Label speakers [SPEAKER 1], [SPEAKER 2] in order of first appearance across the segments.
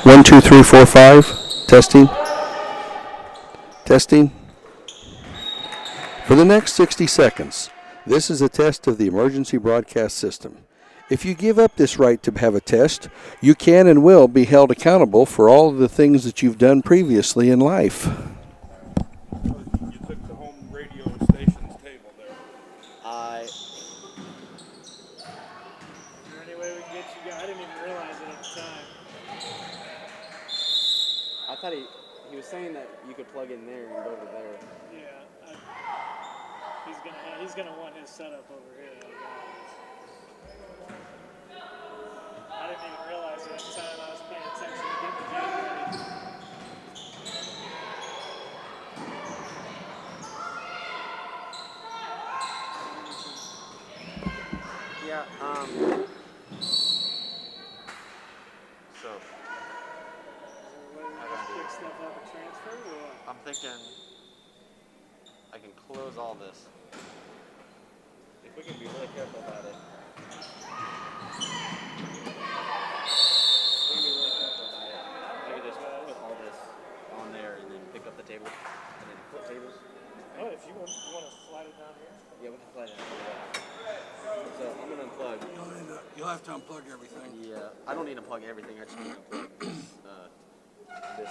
[SPEAKER 1] One, two, three, four, five. Testing. Testing. For the next 60 seconds, this is a test of the emergency broadcast system. If you give up this right to have a test, you can and will be held accountable for all of the things that you've done previously in life.
[SPEAKER 2] You took the home radio station's table there.
[SPEAKER 3] Is there any way we can get you guys? I didn't even realize it at the time.
[SPEAKER 4] I thought he was saying that you could plug in there and go to there.
[SPEAKER 3] Yeah, he's gonna want his setup over here. I didn't even realize it at the time. I was paying attention to get the game ready.
[SPEAKER 4] Yeah. So.
[SPEAKER 3] Pick stuff up and transfer. Or what?
[SPEAKER 4] I'm thinking I can close all this. If we can be really careful about it. Maybe just put all this on there and then pick up the table and then flip tables.
[SPEAKER 3] Oh, if you want to slide it down here.
[SPEAKER 4] Yeah, we can slide it down. So I'm gonna unplug.
[SPEAKER 2] You'll have to unplug everything.
[SPEAKER 4] Yeah, I don't need to plug everything. I just need to unplug this.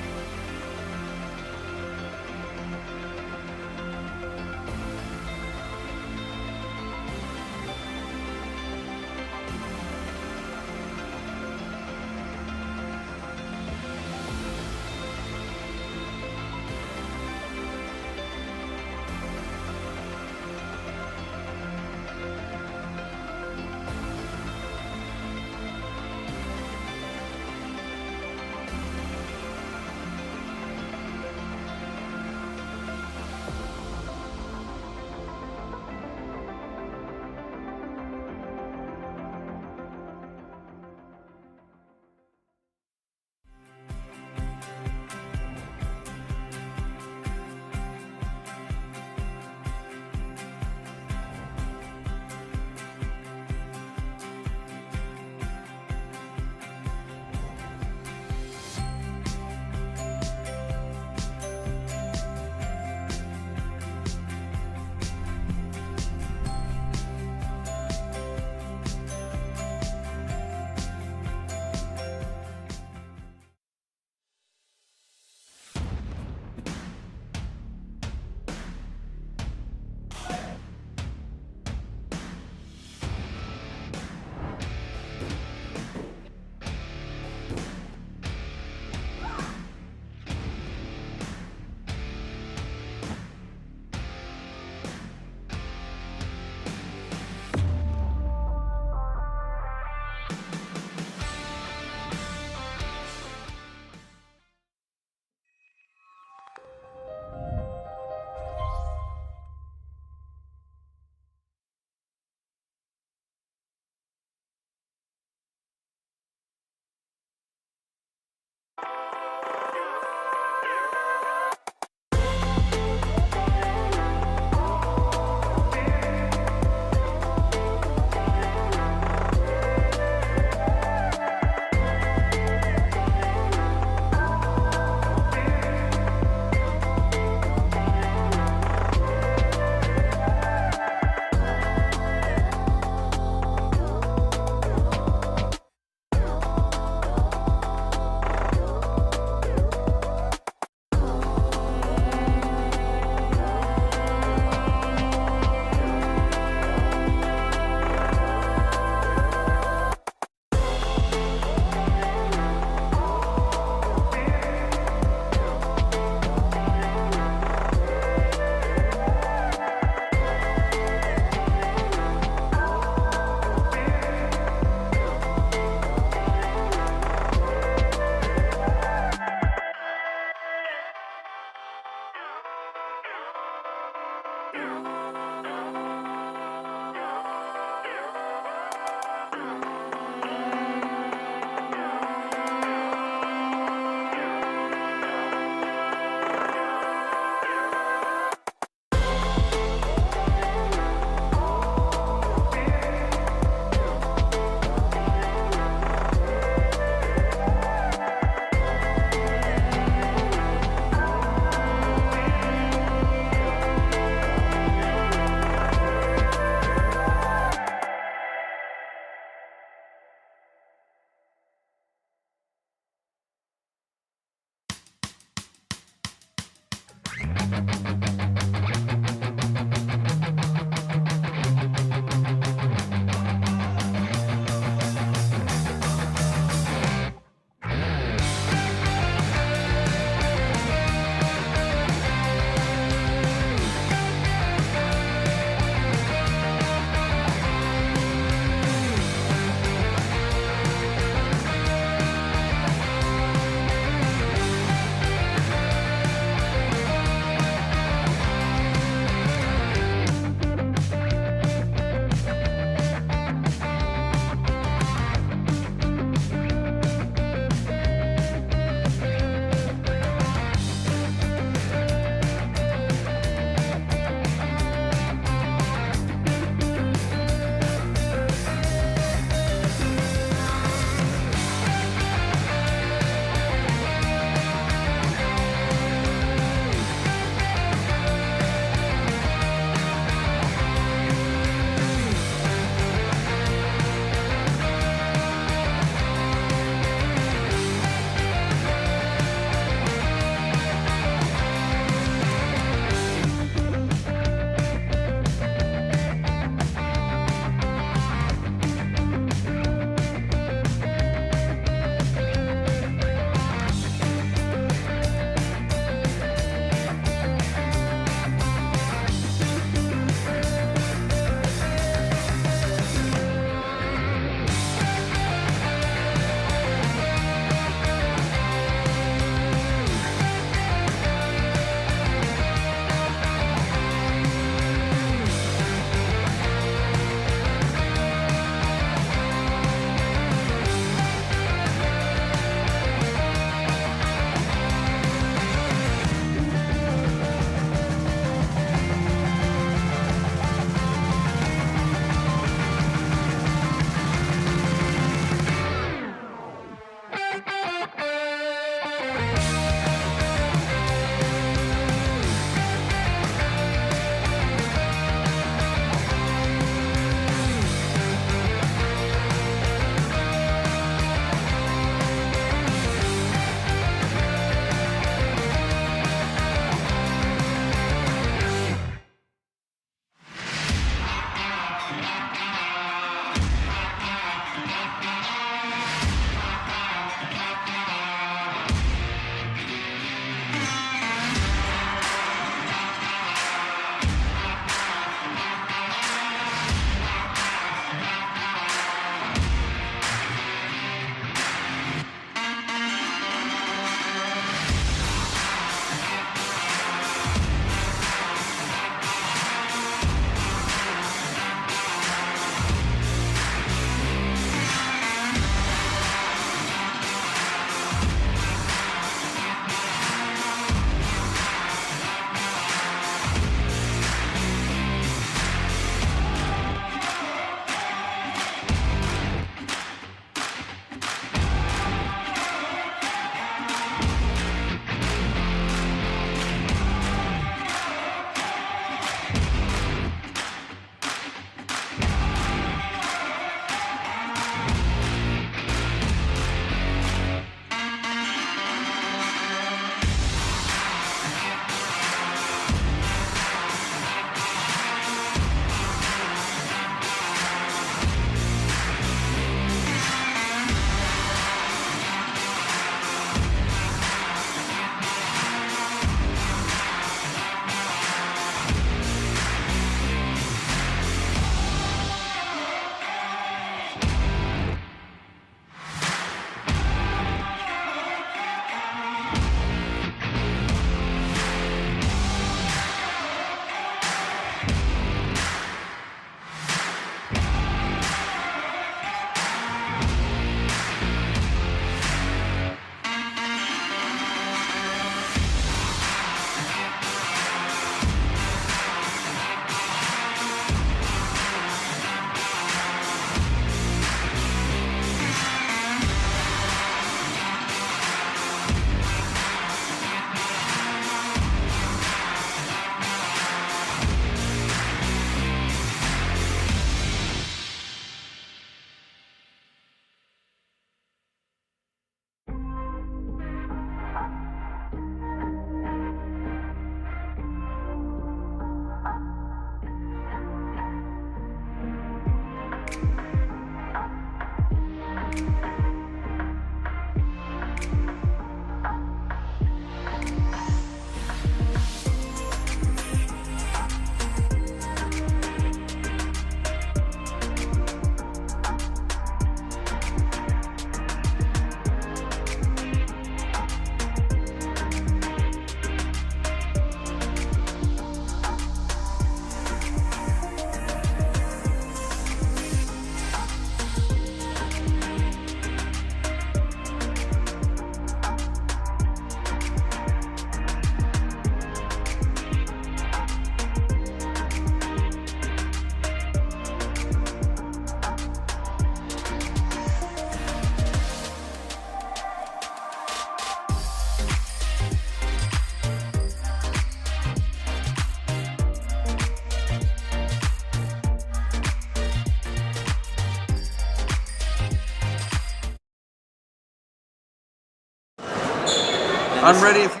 [SPEAKER 1] I'm ready if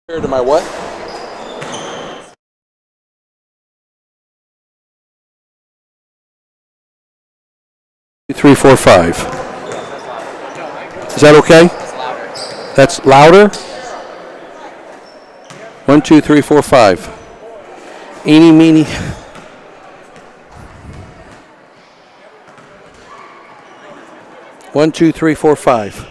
[SPEAKER 1] you're to my what? 3, 4, 5. Is that okay? That's louder. 1, 2, 3, 4, 5. Eeny, meeny. One, two, three, four, five.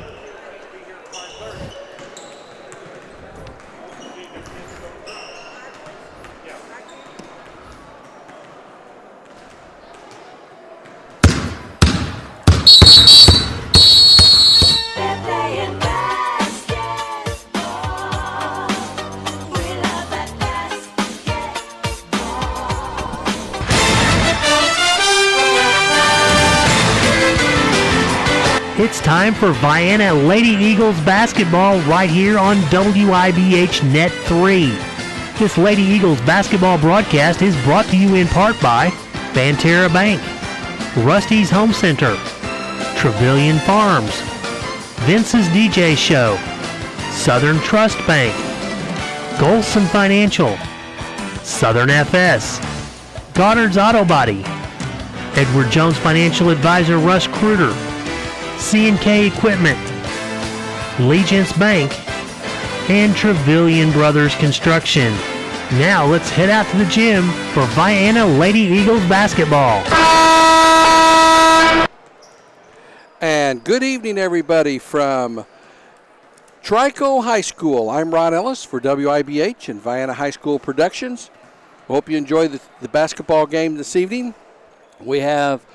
[SPEAKER 5] It's time for Vienna Lady Eagles basketball right here on WIBH Net 3. This Lady Eagles basketball broadcast is brought to you in part by Banterra Bank, Rusty's Home Center, Trevilian Farms, Vince's DJ Show, Southern Trust Bank, Golson Financial, Southern FS, Goddard's Auto Body, Edward Jones Financial Advisor Russ Kruger, C&K Equipment, Legence Bank, and Trevilian Brothers Construction. Now let's head out to the gym for Vienna Lady Eagles basketball.
[SPEAKER 1] And good evening, everybody, from Trico High School. I'm Ron Ellis for WIBH and Vienna High School Productions. Hope you enjoy the basketball game this evening. We have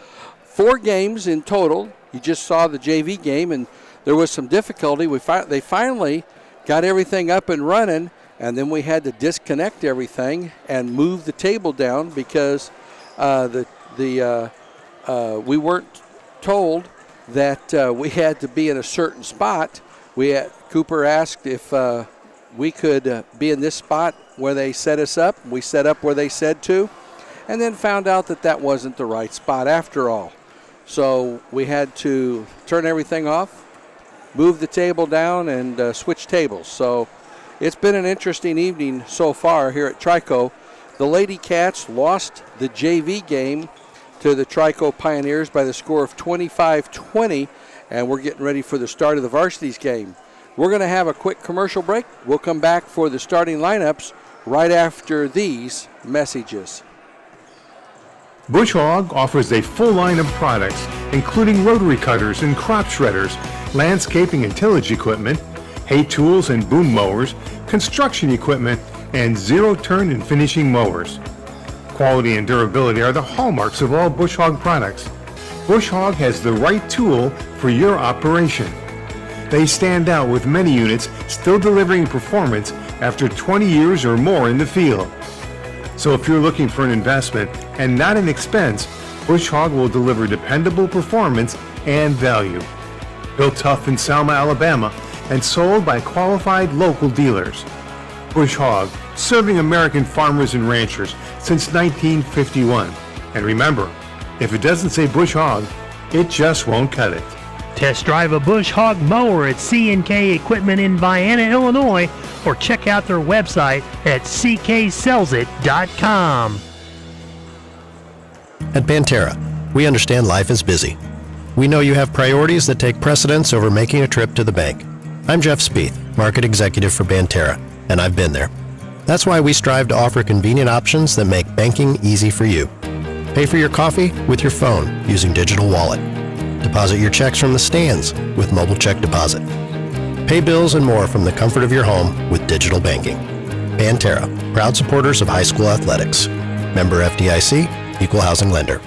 [SPEAKER 1] 4 games in total. You just saw the JV game, and there was some difficulty. They finally got everything up and running, and then we had to disconnect everything and move the table down because we weren't told that we had to be in a certain spot. Cooper asked if we could be in this spot where they set us up. We set up where they said to, and then found out that that wasn't the right spot after all. So we had to turn everything off, move the table down, and switch tables. So it's been an interesting evening so far here at Trico. The Lady Cats lost the JV game to the Trico Pioneers by the score of 25-20, and we're getting ready for the start of the varsities game. We're going to have a quick commercial break. We'll come back for the starting lineups right after these messages.
[SPEAKER 6] Bush Hog offers a full line of products, including rotary cutters and crop shredders, landscaping and tillage equipment, hay tools and boom mowers, construction equipment, and zero-turn and finishing mowers. Quality and durability are the hallmarks of all Bush Hog products. Bush Hog has the right tool for your operation. They stand out with many units still delivering performance after 20 years or more in the field. So if you're looking for an investment and not an expense, Bush Hog will deliver dependable performance and value. Built tough in Selma, Alabama, and sold by qualified local dealers. Bush Hog, serving American farmers and ranchers since 1951. And remember, if it doesn't say Bush Hog, it just won't cut it.
[SPEAKER 5] Test drive a Bush Hog mower at C&K Equipment in Vienna, Illinois, or check out their website at cksellsit.com.
[SPEAKER 7] At Banterra, we understand life is busy. We know you have priorities that take precedence over making a trip to the bank. I'm Jeff Spieth, Market Executive for Banterra, and I've been there. That's why we strive to offer convenient options that make banking easy for you. Pay for your coffee with your phone using Digital Wallet. Deposit your checks from the stands with Mobile Check Deposit. Pay bills and more from the comfort of your home with digital banking. Banterra, proud supporters of high school athletics. Member FDIC, Equal Housing Lender.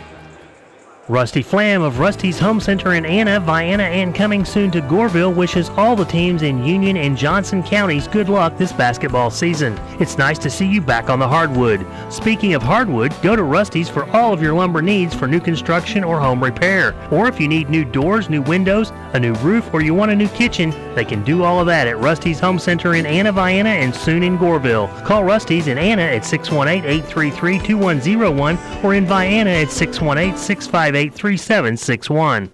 [SPEAKER 5] Rusty Flam of Rusty's Home Center in Anna, Vienna, and coming soon to Goreville wishes all the teams in Union and Johnson counties good luck this basketball season. It's nice to see you back on the hardwood. Speaking of hardwood, go to Rusty's for all of your lumber needs for new construction or home repair. Or if you need new doors, new windows, a new roof, or you want a new kitchen, They can do all of that at Rusty's Home Center in Anna, Vienna, and soon in Goreville. Call Rusty's in Anna at 618-833-2101 or in Vienna at 618-658-3761.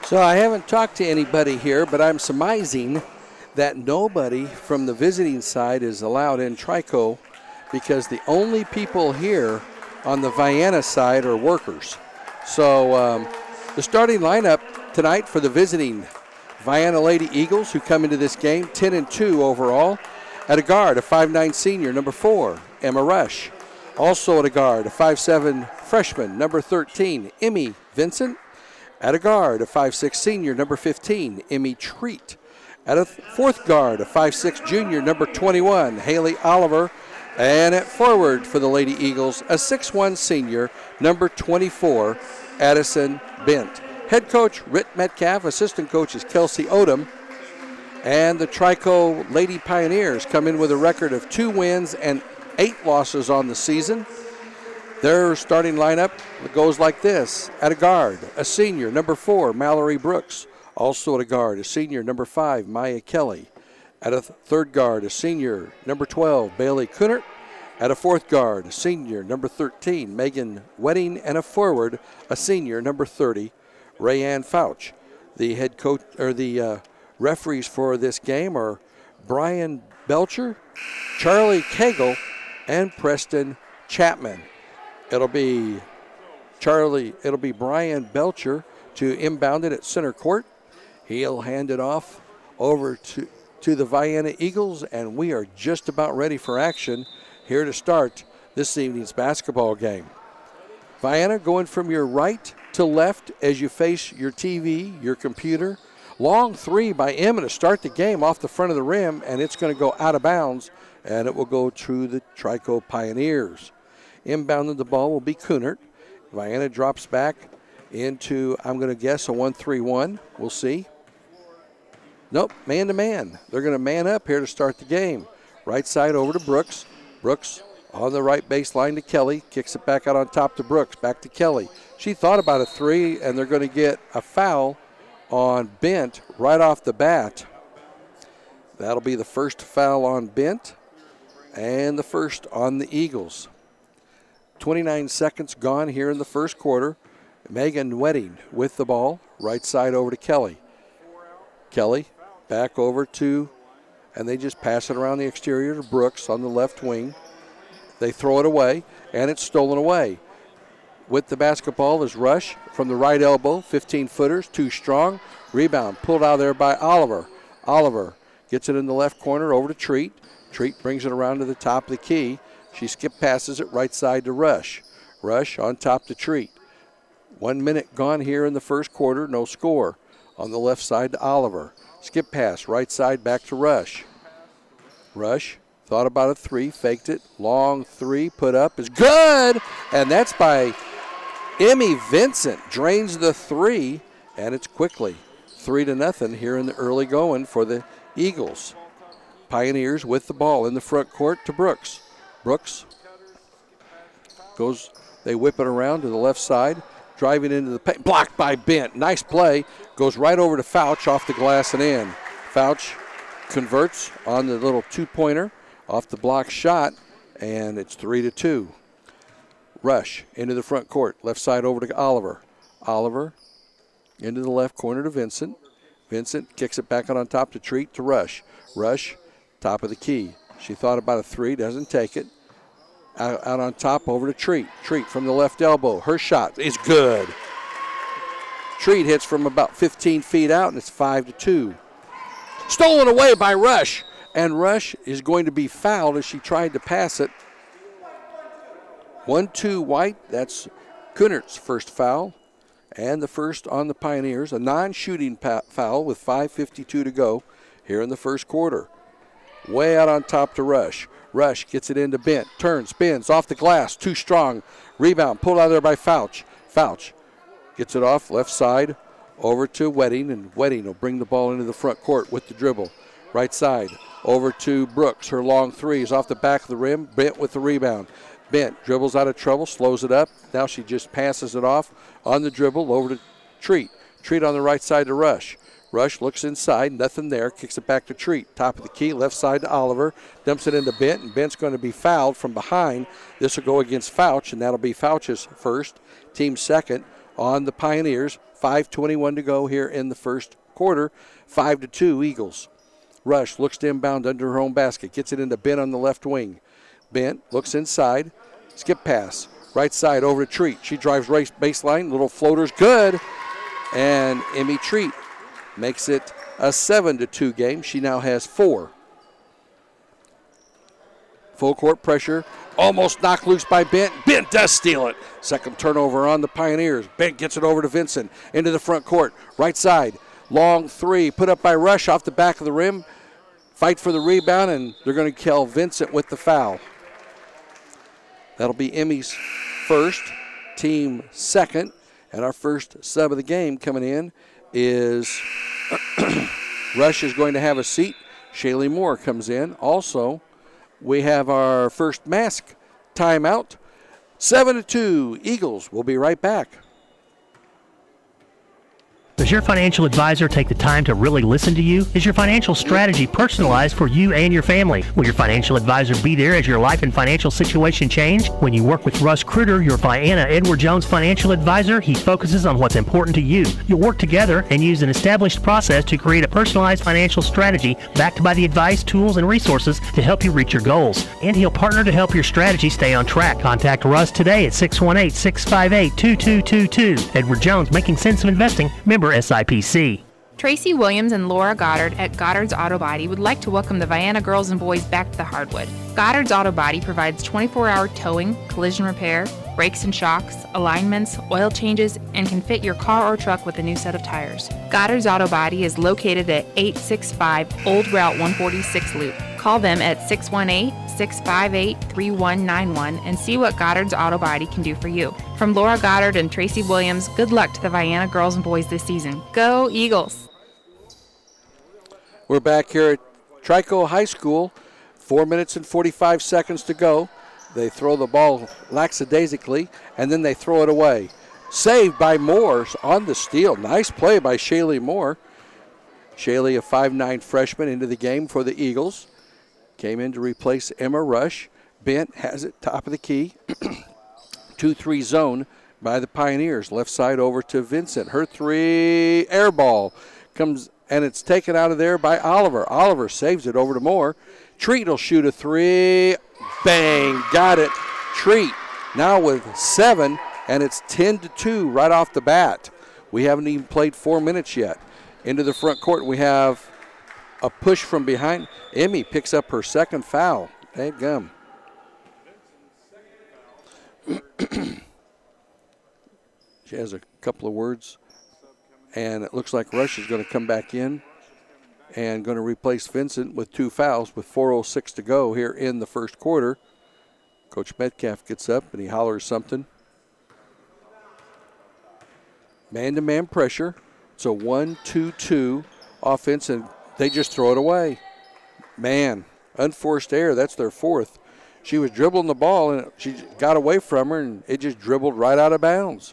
[SPEAKER 1] So I haven't talked to anybody here, but I'm surmising that nobody from the visiting side is allowed in Trico because the only people here on the Vienna side are workers. So the starting lineup tonight for the visiting Vienna Lady Eagles, who come into this game 10-2 overall. At a guard, a 5'9 senior, number 4, Emma Rush. Also at a guard, a 5'7 freshman, number 13, Emmy Vincent. At a guard, a 5'6 senior, number 15, Emmy Treat. At a fourth guard, a 5'6 junior, number 21, Haley Oliver. And at forward for the Lady Eagles, a 6'1 senior, number 24, Addison Bent. Head coach, Ritt Metcalf. Assistant coach is Kelsey Odom. And the Trico Lady Pioneers come in with a record of 2 wins and 8 losses on the season. Their starting lineup goes like this. At a guard, a senior, number 4, Mallory Brooks. Also at a guard, a senior, number 5, Maya Kelly. At a third guard, a senior, number 12, Bailey Kunert. At a fourth guard, a senior, number 13, Megan Wedding. And a forward, a senior, number 30, Rayanne Fouch. The head coach, or the referees for this game are Brian Belcher, Charlie Cagle, and Preston Chapman. It'll be Brian Belcher to inbound it at center court. He'll hand it off over to the Vienna Eagles, and we are just about ready for action here to start this evening's basketball game. Vienna going from your right to left as you face your TV, your computer. Long 3 by Emma to start the game off the front of the rim, and it's going to go out of bounds, and it will go to the Trico Pioneers. Inbounding the ball will be Kunert. Vienna drops back into, I'm going to guess, a 1-3-1. We'll see. Nope, man-to-man. They're going to man up here to start the game. Right side over to Brooks. Brooks on the right baseline to Kelly. Kicks it back out on top to Brooks. Back to Kelly. She thought about a 3, and they're going to get a foul on Bent right off the bat. That'll be the first foul on Bent and the first on the Eagles. 29 seconds gone here in the first quarter. Megan Wedding with the ball. Right side over to Kelly. Kelly back over to, and they just pass it around the exterior to Brooks on the left wing. They throw it away, and it's stolen away. With the basketball is Rush from the right elbow, 15-footers, too strong. Rebound pulled out of there by Oliver. Oliver gets it in the left corner over to Treat. Treat brings it around to the top of the key. She skip passes it right side to Rush. Rush on top to Treat. 1 minute gone here in the first quarter, no score. On the left side to Oliver. Skip pass, right side back to Rush. Rush thought about a 3, faked it. Long 3 put up is good, and that's by Emmy Vincent. Drains the 3, and it's quickly 3-0 here in the early going for the Eagles. Pioneers with the ball in the front court to Brooks. Brooks goes, they whip it around to the left side. driving into the paint. Blocked by Bent. Nice play. Goes right over to Fouch off the glass and in. Fouch converts on the little two-pointer off the block shot, and it's 3-2. Rush into the front court. Left side over to Oliver. Oliver into the left corner to Vincent. Vincent kicks it back on top to Treat to Rush. Rush, top of the key. She thought about a three, doesn't take it. Out on top over to Treat. Treat from the left elbow. Her shot is good. Treat hits from about 15 feet out, and it's 5-2. Stolen away by Rush, and Rush is going to be fouled as she tried to pass it. 1-2 White. That's Kunnert's first foul, and the first on the Pioneers. A non-shooting foul with 5:52 to go here in the first quarter. Way out on top to Rush. Rush gets it into Bent. Turns, spins, off the glass. Too strong. Rebound. Pulled out of there by Fouch. Fouch gets it off left side over to Wedding, and Wedding will bring the ball into the front court with the dribble. Right side over to Brooks. Her long three is off the back of the rim. Bent with the rebound. Bent dribbles out of trouble, slows it up. Now she just passes it off on the dribble over to Treat. Treat on the right side to Rush. Rush looks inside, nothing there, kicks it back to Treat. Top of the key, left side to Oliver, dumps it into Bent, and Bent's going to be fouled from behind. This will go against Fouch, and that'll be Fouch's first, team second on the Pioneers. 5:21 to go here in the first quarter. 5-2 Eagles. Rush looks to inbound under her own basket, gets it into Bent on the left wing. Bent looks inside, skip pass, right side over to Treat. She drives race baseline, little floater's good, and Emmy Treat makes it a 7-2 game. She now has 4. Full court pressure, almost knocked loose by Bent. Bent does steal it. Second turnover on the Pioneers. Bent gets it over to Vincent into the front court, right side. Long three put up by Rush off the back of the rim. Fight for the rebound, and they're going to kill Vincent with the foul. That'll be Emmy's first, team second, and our first sub of the game coming in is Rush is going to have a seat. Shaylee Moore comes in. Also, we have our first mask timeout. 7-2 Eagles. We'll be right back.
[SPEAKER 5] Does your financial advisor take the time to really listen to you? Is your financial strategy personalized for you and your family? Will your financial advisor be there as your life and financial situation change? When you work with Russ Kruger, your Vienna Edward Jones financial advisor, he focuses on what's important to you. You'll work together and use an established process to create a personalized financial strategy backed by the advice, tools, and resources to help you reach your goals. And he'll partner to help your strategy stay on track. Contact Russ today at 618-658-2222. Edward Jones, Making Sense of Investing, member SIPC.
[SPEAKER 8] Tracy Williams and Laura Goddard at Goddard's Auto Body would like to welcome the Vienna girls and boys back to the hardwood. Goddard's Auto Body provides 24-hour towing, collision repair, brakes and shocks, alignments, oil changes, and can fit your car or truck with a new set of tires. Goddard's Auto Body is located at 865 Old Route 146 Loop. Call them at 618-658-3191 and see what Goddard's Auto Body can do for you. From Laura Goddard and Tracy Williams, good luck to the Vienna girls and boys this season. Go Eagles!
[SPEAKER 1] We're back here at Trico High School. 4 minutes and 45 seconds to go. They throw the ball lackadaisically, and then they throw it away. Saved by Moore on the steal. Nice play by Shaylee Moore. Shaylee, a 5'9" freshman, into the game for the Eagles. Came in to replace Emma Rush. Bent has it top of the key. 2-3 zone by the Pioneers. Left side over to Vincent. Her three, air ball. Comes, and it's taken out of there by Oliver. Oliver saves it over to Moore. Treat will shoot a three. Bang, got it. Treat now with 7, and it's 10-2 right off the bat. We haven't even played 4 minutes yet. Into the front court, we have a push from behind. Emmy picks up her second foul. Thank gum. She has a couple of words, and it looks like Rush is going to come back in and going to replace Vincent with 2 fouls with 4:06 to go here in the first quarter. Coach Metcalf gets up and he hollers something. Man-to-man pressure. It's a 1-2-2 offense, and they just throw it away. Man, unforced error. That's their 4th. She was dribbling the ball, and she got away from her, and it just dribbled right out of bounds.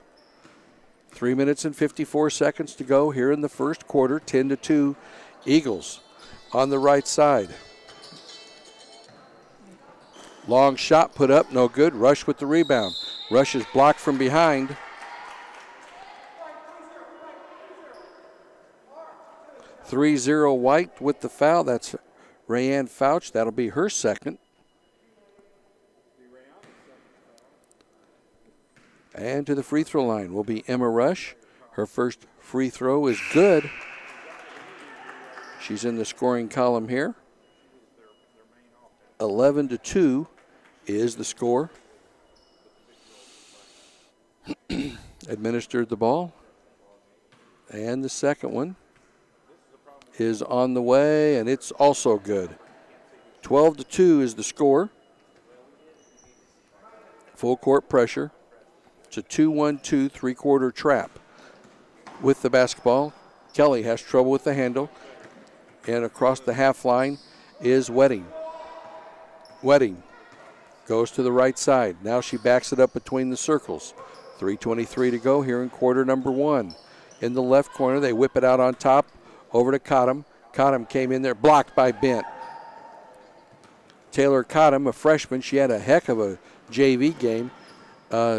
[SPEAKER 1] 3 minutes and 54 seconds to go here in the first quarter. 10-2 Eagles on the right side. Long shot put up, no good. Rush with the rebound. Rush is blocked from behind. 3-0 White with the foul. That's Rayanne Fouch. That'll be her second. And to the free throw line will be Emma Rush. Her first free throw is good. She's in the scoring column here. 11-2 is the score. Administered the ball. And the second one is on the way, and it's also good. 12-2 is the score. Full court pressure. It's a 2-1-2 three-quarter trap. With the basketball, Kelly has trouble with the handle. And across the half line is Wedding. Wedding goes to the right side. Now she backs it up between the circles. 3:23 to go here in quarter number one. In the left corner, they whip it out on top over to Cottom. Cottom came in there, blocked by Bent. Taylor Cottom, a freshman, she had a heck of a JV game.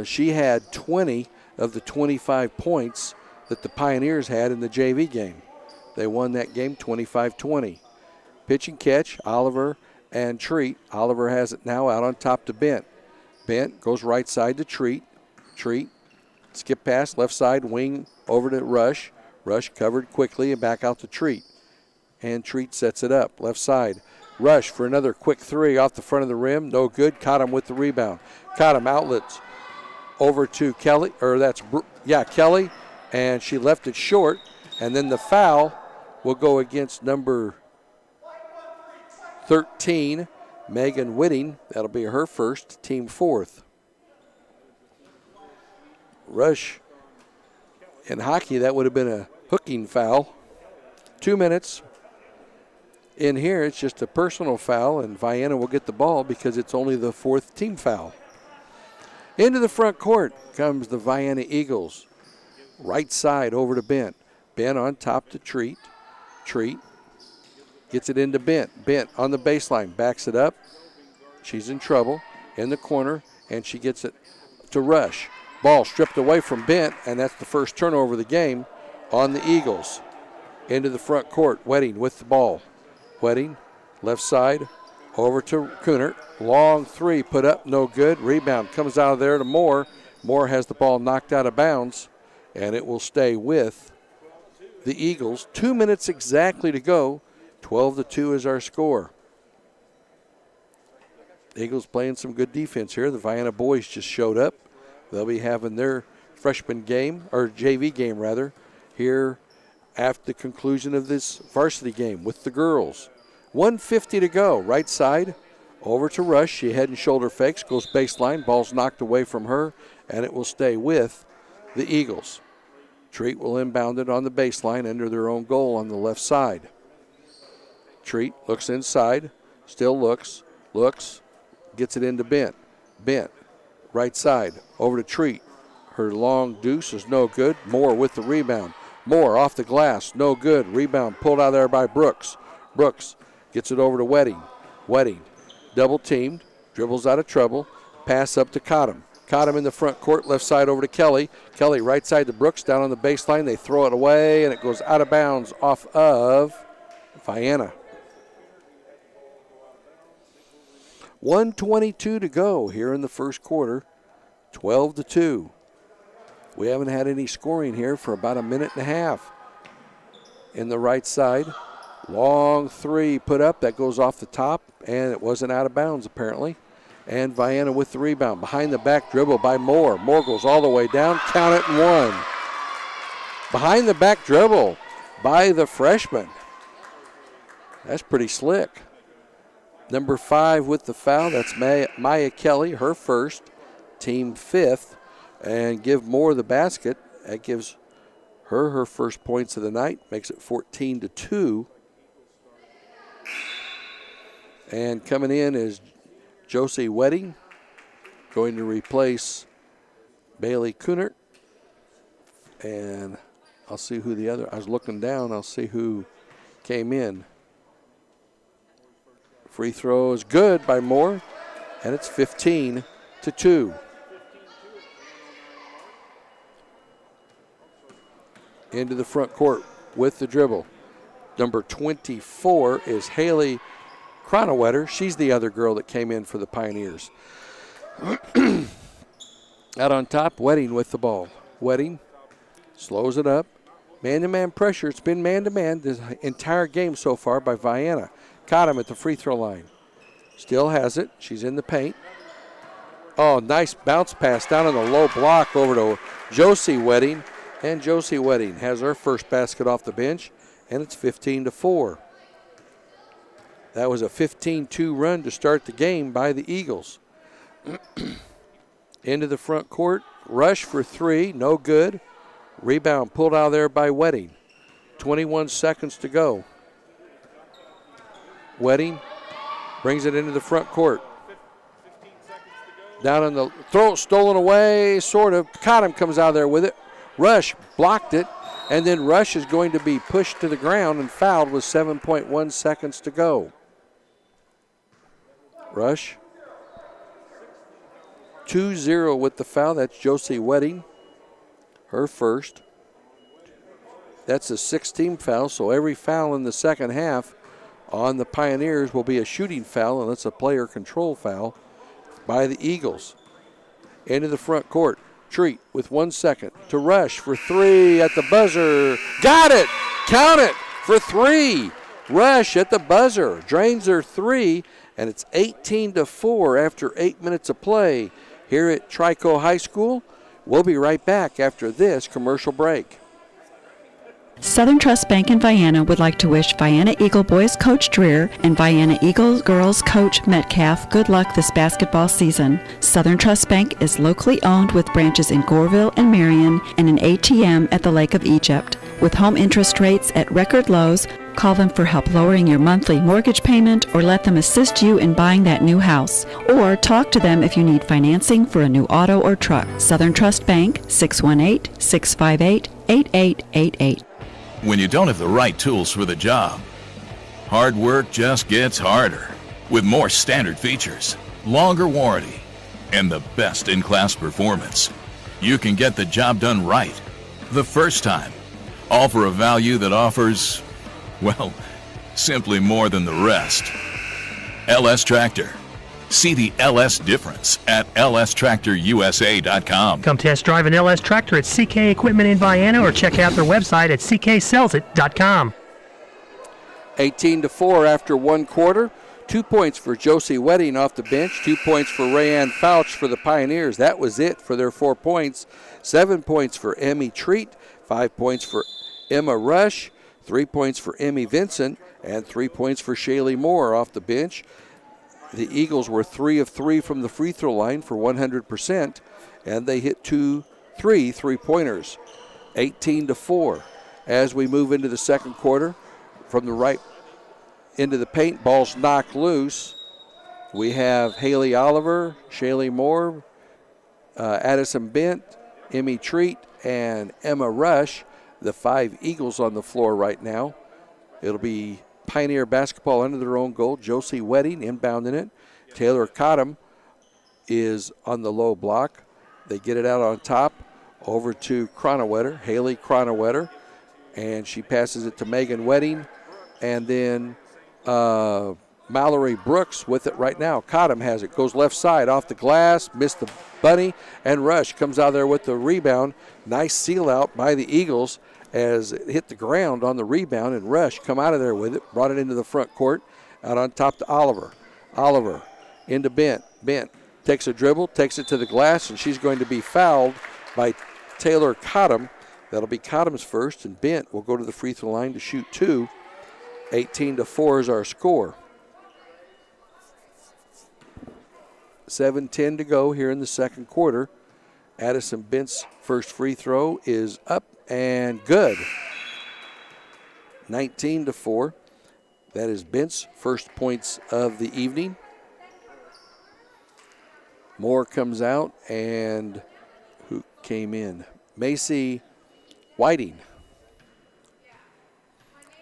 [SPEAKER 1] She had 20 of the 25 points that the Pioneers had in the JV game. They won that game 25-20. Pitch and catch, Oliver and Treat. Oliver has it now out on top to Bent. Bent goes right side to Treat. Treat, skip pass, left side, wing over to Rush. Rush covered quickly and back out to Treat. And Treat sets it up, left side. Rush for another quick three off the front of the rim. No good. Caught him with the rebound. Caught him outlets over to Kelly, Kelly, and she left it short. And then the foul will go against number 13, Megan Whitting. That'll be her first, team fourth. Rush in hockey, that would have been a hooking foul. 2 minutes. In here, it's just a personal foul, and Vienna will get the ball because it's only the fourth team foul. Into the front court comes the Vienna Eagles. Right side over to Bent. Bent on top to Treat. Treat gets it into Bent. Bent on the baseline, backs it up. She's in trouble in the corner, and she gets it to Rush. Ball stripped away from Bent, and that's the first turnover of the game on the Eagles. Into the front court, Wedding with the ball. Wedding, left side, over to Kunert. Long three put up, no good. Rebound comes out of there to Moore. Moore has the ball knocked out of bounds, and it will stay with the Eagles. 2 minutes exactly to go. 12-2 is our score. The Eagles playing some good defense here. The Vienna boys just showed up. They'll be having their freshman game, or JV game rather, here after the conclusion of this varsity game with the girls. 1:50 to go. Right side over to Rush. She head and shoulder fakes, goes baseline. Ball's knocked away from her, and it will stay with the Eagles. Treat will inbound it on the baseline under their own goal on the left side. Treat looks inside, still looks, gets it into Bent. Bent, right side, over to Treat. Her long deuce is no good. Moore with the rebound. Moore off the glass, no good. Rebound pulled out there by Brooks. Brooks gets it over to Wedding. Wedding, double teamed, dribbles out of trouble, pass up to Cottom. Cottom in the front court, left side over to Kelly. Kelly right side to Brooks, down on the baseline. They throw it away, and it goes out of bounds off of Vienna. 1:22 to go here in the first quarter. 12-2. We haven't had any scoring here for about a minute and a half. In the right side, long three put up. That goes off the top, and it wasn't out of bounds apparently. And Vienna with the rebound. Behind the back dribble by Moore. Moore goes all the way down. Count it and one. Behind the back dribble by the freshman. That's pretty slick. Number 5 with the foul. That's Maya Kelly, her first, team fifth. And give Moore the basket. That gives her first points of the night. Makes it 14-2. And coming in is Josie Wedding, going to replace Bailey Kunert. And I'll see who I was looking down, I'll see who came in. Free throw is good by Moore, and it's 15-2. Into the front court with the dribble. Number 24 is Haley Cronawetter. She's the other girl that came in for the Pioneers. Out on top, Wedding with the ball. Wedding slows it up. Man-to-man pressure. It's been man-to-man this entire game so far by Vienna. Caught him at the free throw line. Still has it. She's in the paint. Oh, nice bounce pass down on the low block over to Josie Wedding. And Josie Wedding has her first basket off the bench, and it's 15-4. That was a 15-2 run to start the game by the Eagles. Into the front court. Rush for three. No good. Rebound pulled out of there by Wedding. 21 seconds to go. Wedding brings it into the front court. Down on the throw, stolen away, sort of. Cottom comes out of there with it. Rush blocked it, and then Rush is going to be pushed to the ground and fouled with 7.1 seconds to go. Rush. 2-0 with the foul. That's Josie Wedding. Her first. That's a 6-team foul, so every foul in the second half on the Pioneers will be a shooting foul, and it's a player control foul by the Eagles. Into the front court. Treat with 1 second to Rush for three at the buzzer. Got it! Count it for three. Rush at the buzzer. Drains her three, and it's 18-4 after 8 minutes of play here at Trico High School. We'll be right back after this commercial break.
[SPEAKER 9] Southern Trust Bank in Vienna would like to wish Vienna Eagle Boys Coach Dreer and Vienna Eagle Girls Coach Metcalf good luck this basketball season. Southern Trust Bank is locally owned with branches in Goreville and Marion and an ATM at the Lake of Egypt. With home interest rates at record lows, call them for help lowering your monthly mortgage payment or let them assist you in buying that new house. Or talk to them if you need financing for a new auto or truck. Southern Trust Bank, 618-658-8888.
[SPEAKER 10] When you don't have the right tools for the job, hard work just gets harder. With more standard features, longer warranty, and the best-in-class performance, you can get the job done right the first time, all for a value that offers, well, simply more than the rest. LS Tractor. See the LS difference at lstractorusa.com.
[SPEAKER 5] Come test drive an LS tractor at CK Equipment in Vienna or check out their website at cksellsit.com.
[SPEAKER 1] 18-4 after one quarter. 2 points for Josie Wedding off the bench. 2 points for Rayanne Fouch for the Pioneers. That was it for their 4 points. 7 points for Emmy Treat. 5 points for Emma Rush. 3 points for Emmy Vincent. And 3 points for Shaylee Moore off the bench. The Eagles were 3 of 3 from the free throw line for 100%, and they hit 2 3-pointers. 18-4. As we move into the second quarter, from the right into the paint, ball's knocked loose. We have Haley Oliver, Shaylee Moore, Addison Bent, Emmy Treat, and Emma Rush, the 5 Eagles on the floor right now. It'll be Pioneer basketball under their own goal. Josie Wedding inbounding it. Taylor Cottom is on the low block. They get it out on top over to Cronawetter, Haley Cronawetter, and she passes it to Megan Wedding. And then Mallory Brooks with it right now. Cottom has it, goes left side off the glass, missed the bunny, and Rush comes out there with the rebound. Nice seal out by the Eagles as it hit the ground on the rebound, and Rush come out of there with it, brought it into the front court, out on top to Oliver. Oliver into Bent. Bent takes a dribble, takes it to the glass, and she's going to be fouled by Taylor Cottom. That'll be Cottom's first, and Bent will go to the free throw line to shoot 2. 18-4 is our score. 7:10 to go here in the second quarter. Addison Bent's first free throw is up and good. 19-4. That is Bent's first points of the evening. Moore comes out, and who came in? Macy Whiting.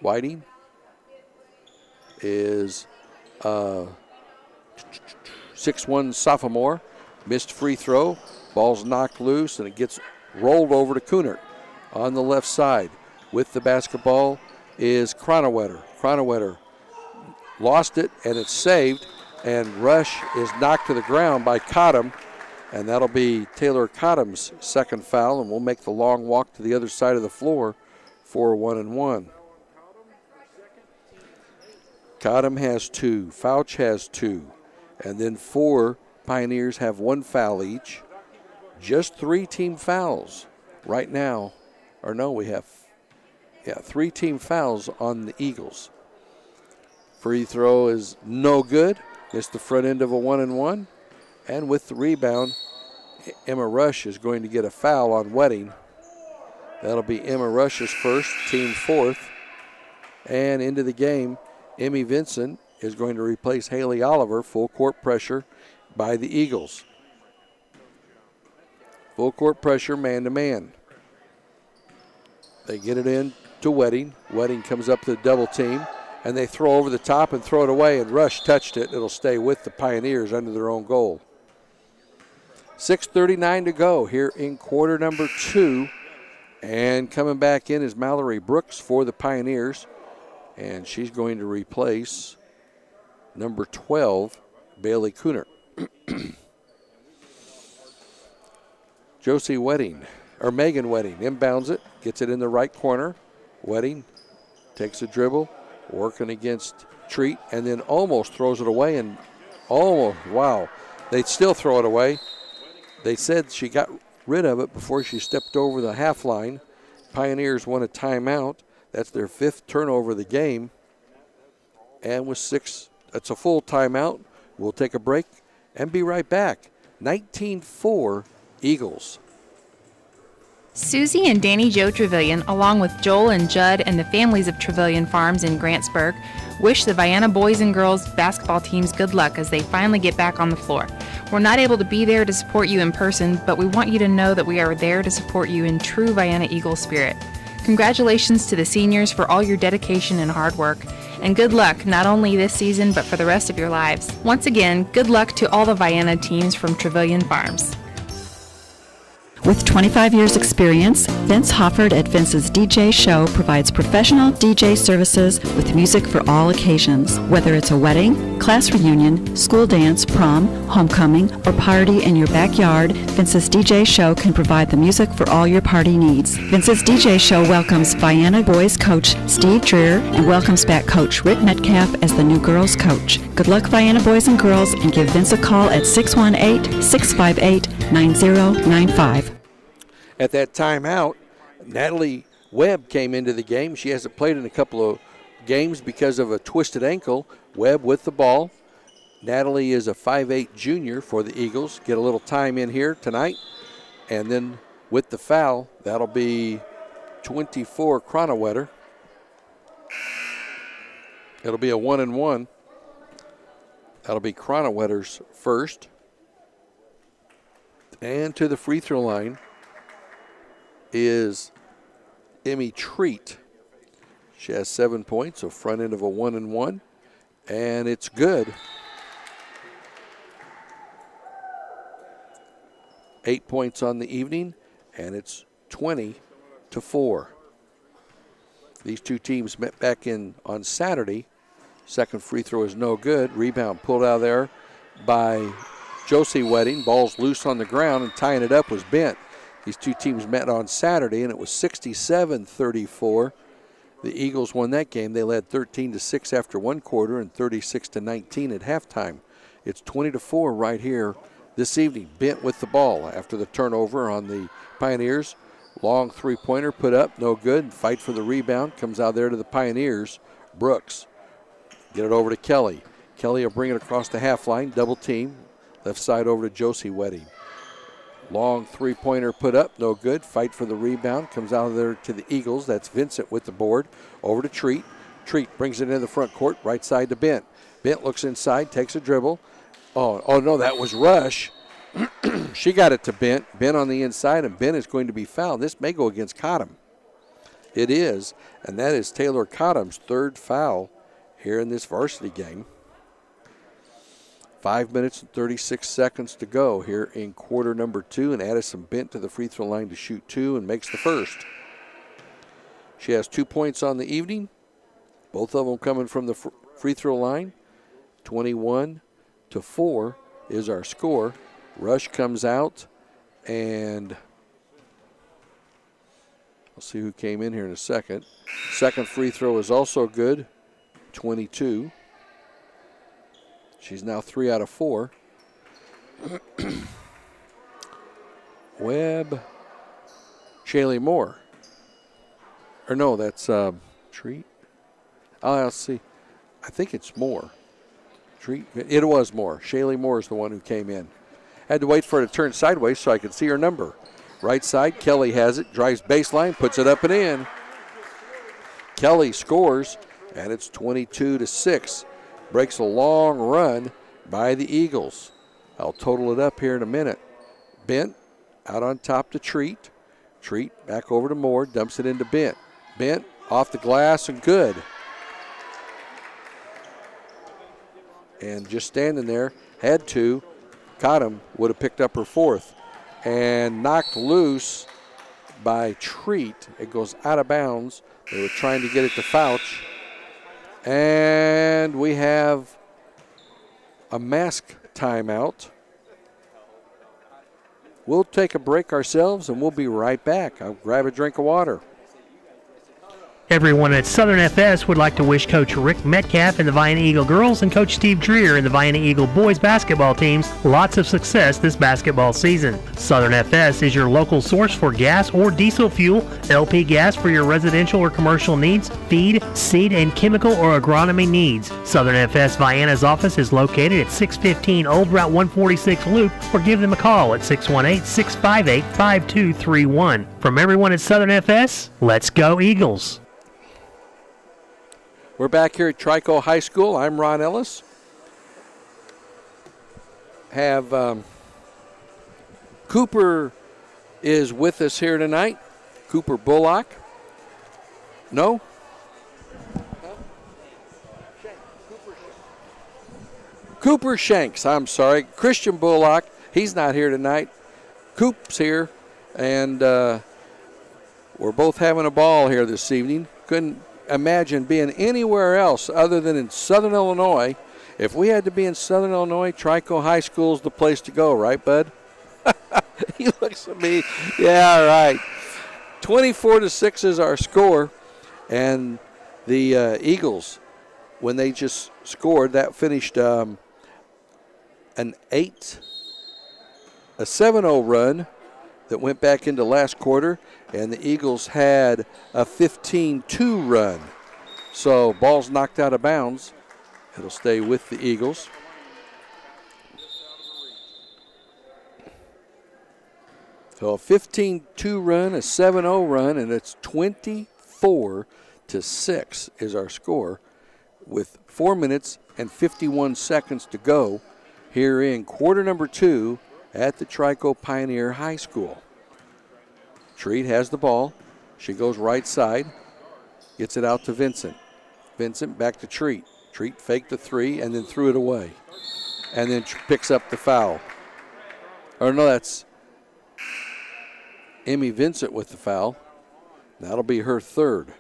[SPEAKER 1] Whiting is 6'1" sophomore. Missed free throw. Ball's knocked loose, and it gets rolled over to Kunert on the left side. With the basketball is Kronewetter. Kronewetter lost it, and it's saved, and Rush is knocked to the ground by Cottom, and that'll be Taylor Cottom's second foul, and we'll make the long walk to the other side of the floor for 1-and-1. Cottom has 2, Fouch has 2, and then 4 Pioneers have 1 foul each. Just 3 team fouls right now. Or no, we have 3 team fouls on the Eagles. Free throw is no good. It's the front end of a 1-and-1. And with the rebound, Emma Rush is going to get a foul on Wedding. That'll be Emma Rush's first, team 4th. And into the game, Emmy Vincent is going to replace Haley Oliver. Full court pressure by the Eagles. Full court pressure, man-to-man. They get it in to Wedding. Wedding comes up to the double team, and they throw over the top and throw it away, and Rush touched it. It'll stay with the Pioneers under their own goal. 6:39 to go here in quarter number 2. And coming back in is Mallory Brooks for the Pioneers, and she's going to replace number 12, Bailey Kunert. Josie Wedding, or Megan Wedding, inbounds it, gets it in the right corner. Wedding takes a dribble, working against Treat, and then almost throws it away, and almost, wow, they'd still throw it away. They said she got rid of it before she stepped over the half line. Pioneers want a timeout. That's their 5th turnover of the game. And with 6, that's a full timeout. We'll take a break and be right back. 19-4 Eagles.
[SPEAKER 8] Susie and Danny Joe Trevelyan, along with Joel and Judd and the families of Trevelyan Farms in Grantsburg, wish the Vienna boys and girls basketball teams good luck as they finally get back on the floor. We're not able to be there to support you in person, but we want you to know that we are there to support you in true Vienna Eagle spirit. Congratulations to the seniors for all your dedication and hard work, and good luck not only this season but for the rest of your lives. Once again, good luck to all the Vienna teams from Trevelyan Farms.
[SPEAKER 9] With 25 years experience, Vince Hofford at Vince's DJ Show provides professional DJ services with music for all occasions. Whether it's a wedding, class reunion, school dance, prom, homecoming, or party in your backyard, Vince's DJ Show can provide the music for all your party needs. Vince's DJ Show welcomes Vienna boys coach Steve Dreer and welcomes back coach Rick Metcalf as the new girls coach. Good luck, Vienna boys and girls, and give Vince a call at 618-658-9095.
[SPEAKER 1] At that timeout, Natalie Webb came into the game. She hasn't played in a couple of games because of a twisted ankle. Webb with the ball. Natalie is a 5'8" junior for the Eagles. Get a little time in here tonight. And then with the foul, that'll be 24 Kronewetter. It'll be a 1-and-1. That'll be Kronewetter's first. And to the free throw line is Emmy Treat. She has 7 points, so front end of a 1-and-1, and it's good. 8 points on the evening, and it's 20-4. These two teams met back in on Saturday. Second free throw is no good. Rebound pulled out of there by Josie Wedding. Ball's loose on the ground, and tying it up was Bent. These two teams met on Saturday, and it was 67-34. The Eagles won that game. They led 13-6 after one quarter and 36-19 at halftime. It's 20-4 right here this evening. Bent with the ball after the turnover on the Pioneers. Long three-pointer put up, no good. Fight for the rebound. Comes out there to the Pioneers. Brooks. Get it over to Kelly. Kelly will bring it across the half line. Double team. Left side over to Josie Wedding. Long three-pointer put up, no good. Fight for the rebound. Comes out of there to the Eagles. That's Vincent with the board. Over to Treat. Treat brings it into the front court, right side to Bent. Bent looks inside, takes a dribble. Oh no, that was Rush. She got it to Bent. Bent on the inside, and Bent is going to be fouled. This may go against Cottom. It is, and that is Taylor Cottom's third foul here in this varsity game. 5 minutes and 36 seconds to go here in quarter number 2, and Addison Bent to the free throw line to shoot 2 and makes the first. She has 2 points on the evening, both of them coming from the free throw line. 21-4 is our score. Rush comes out, and we'll see who came in here in a second. Second free throw is also good, 22. She's now 3 out of 4. Webb, Shaylee Moore. Or no, that's Treat. Oh, let's see. I think it's Moore. Treat. It was Moore. Shaylee Moore is the one who came in. Had to wait for her to turn sideways so I could see her number. Right side, Kelly has it, drives baseline, puts it up and in. Kelly scores, and it's 22-6. Breaks a long run by the Eagles. I'll total it up here in a minute. Bent out on top to Treat. Treat back over to Moore, dumps it into Bent. Bent off the glass and good. And just standing there, had to. Cottom would have picked up her fourth. And knocked loose by Treat. It goes out of bounds. They were trying to get it to Fouch. And we have a mask timeout. We'll take a break ourselves, and we'll be right back. I'll grab a drink of water.
[SPEAKER 5] Everyone at Southern FS would like to wish Coach Rick Metcalf and the Vienna Eagle girls and Coach Steve Dreer and the Vienna Eagle boys basketball teams lots of success this basketball season. Southern FS is your local source for gas or diesel fuel, LP gas for your residential or commercial needs, feed, seed, and chemical or agronomy needs. Southern FS Vienna's office is located at 615 Old Route 146 Loop, or give them a call at 618-658-5231. From everyone at Southern FS, let's go Eagles!
[SPEAKER 1] We're back here at Trico High School. I'm Ron Ellis. Cooper is with us here tonight. Cooper Bullock. No? Cooper Shanks, I'm sorry. Christian Bullock, he's not here tonight. Coop's here, and we're both having a ball here this evening. Couldn't imagine being anywhere else other than in Southern Illinois. If we had to be in Southern Illinois, Trico High School is the place to go, right, bud? He looks at me. Yeah, right. 24-6 is our score, and the Eagles, when they just scored, that finished a 7-0 run that went back into last quarter, and the Eagles had a 15-2 run. So ball's knocked out of bounds. It'll stay with the Eagles. So a 15-2 run, a 7-0 run, and it's 24-6 is our score with 4 minutes and 51 seconds to go here in quarter number 2 at the Trico Pioneer High School. Treat has the ball. She goes right side, gets it out to Vincent. Vincent back to Treat. Treat faked the three and then threw it away. And then picks up the foul. Or no, that's Emmy Vincent with the foul. That'll be her third.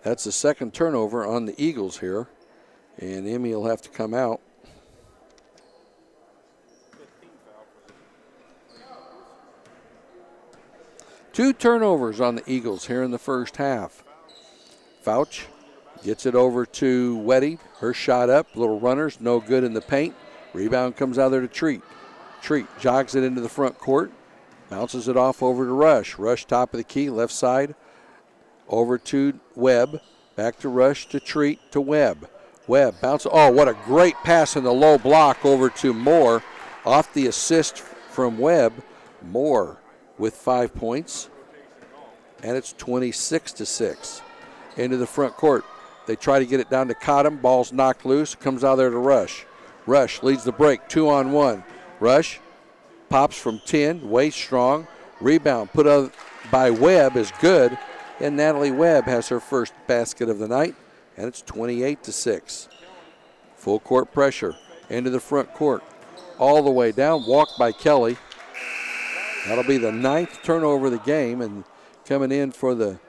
[SPEAKER 1] That's the second turnover on the Eagles here. And Emmy will have to come out. Two turnovers on the Eagles here in the first half. Fouch gets it over to Weddy. Her shot up, little runners, no good in the paint. Rebound comes out there to Treat. Treat jogs it into the front court, bounces it off over to Rush. Rush top of the key, left side, over to Webb. Back to Rush to Treat to Webb. Webb bounces. Oh, what a great pass in the low block over to Moore. Off the assist from Webb. Moore with 5 points, and it's 26-6. Into the front court. They try to get it down to Cottom. Ball's knocked loose. Comes out there to Rush. Rush leads the break, 2-on-1. Rush pops from 10, way strong. Rebound put up by Webb is good, And Natalie Webb has her first basket of the night, and it's 28-6. Full court pressure into the front court. All the way down, walked by Kelly. That'll be the 9th turnover of the game, and coming in for the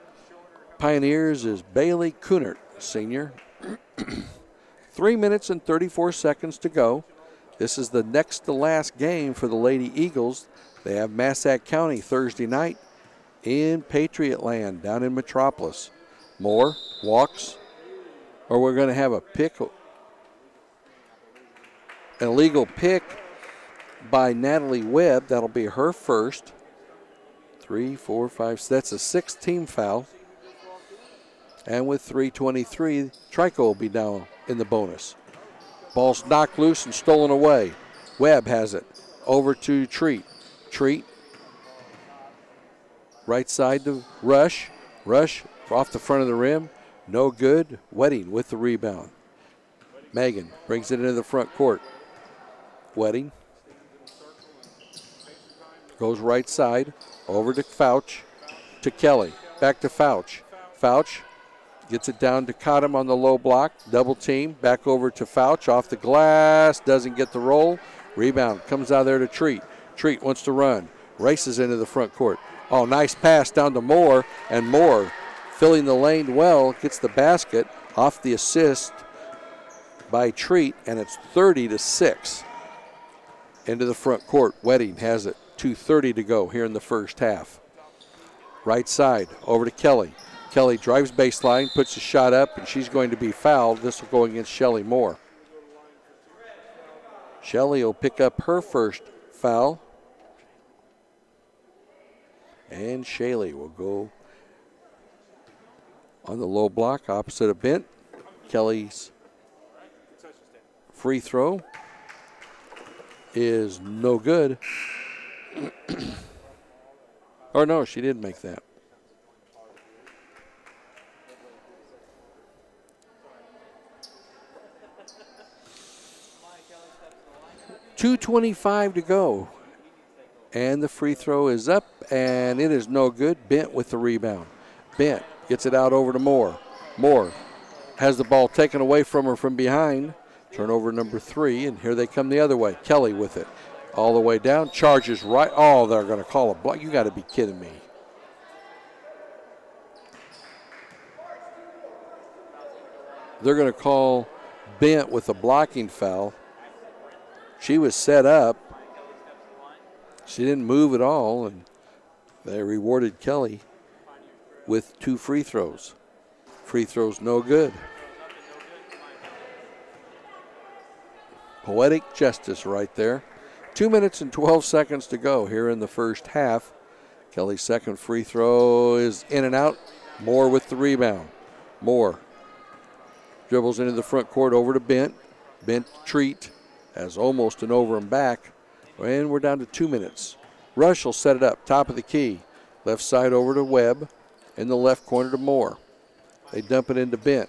[SPEAKER 1] Pioneers is Bailey Kunert, senior. 3 minutes and 34 seconds to go. This is the next to last game for the Lady Eagles. They have Massac County Thursday night in Patriot Land down in Metropolis. Moore walks, or we're going to have a pick, an illegal pick by Natalie Webb. That'll be her first. 3, 4, 5, that's a 6-team foul. And with 3:23, Trico will be down in the bonus. Ball's knocked loose and stolen away. Webb has it over to Treat. Treat, right side to Rush. Rush off the front of the rim. No good. Wedding with the rebound. Megan brings it into the front court. Wedding goes right side over to Fouch, to Kelly. Back to Fouch. Fouch gets it down to Cottom on the low block. Double team. Back over to Fouch. Off the glass. Doesn't get the roll. Rebound comes out there to Treat. Treat wants to run. Races into the front court. Oh, nice pass down to Moore. And Moore, filling the lane well, gets the basket off the assist by Treat. And it's 30-6. Into the front court. Wedding has it. 2:30 to go here in the first half. Right side over to Kelly. Kelly drives baseline, puts a shot up, and she's going to be fouled. This will go against Shelly Moore. Shelly will pick up her first foul. And Shaley will go on the low block opposite of Bent. Kelly's free throw is no good. Or no, she did make that. .225 to go. And the free throw is up, and it is no good. Bent with the rebound. Bent gets it out over to Moore. Moore has the ball taken away from her from behind. Turnover number 3, and here they come the other way. Kelly with it. All the way down. Charges right. Oh, they're going to call a block. You got to be kidding me. They're going to call Bent with a blocking foul. She was set up. She didn't move at all, and they rewarded Kelly with 2 free throws. Free throws no good. Poetic justice right there. 2 minutes and 12 seconds to go here in the first half. Kelly's second free throw is in and out. Moore with the rebound. Moore dribbles into the front court over to Bent. Bent Treat has almost an over and back. And we're down to 2 minutes. Rush will set it up, top of the key. Left side over to Webb. In the left corner to Moore. They dump it into Bent.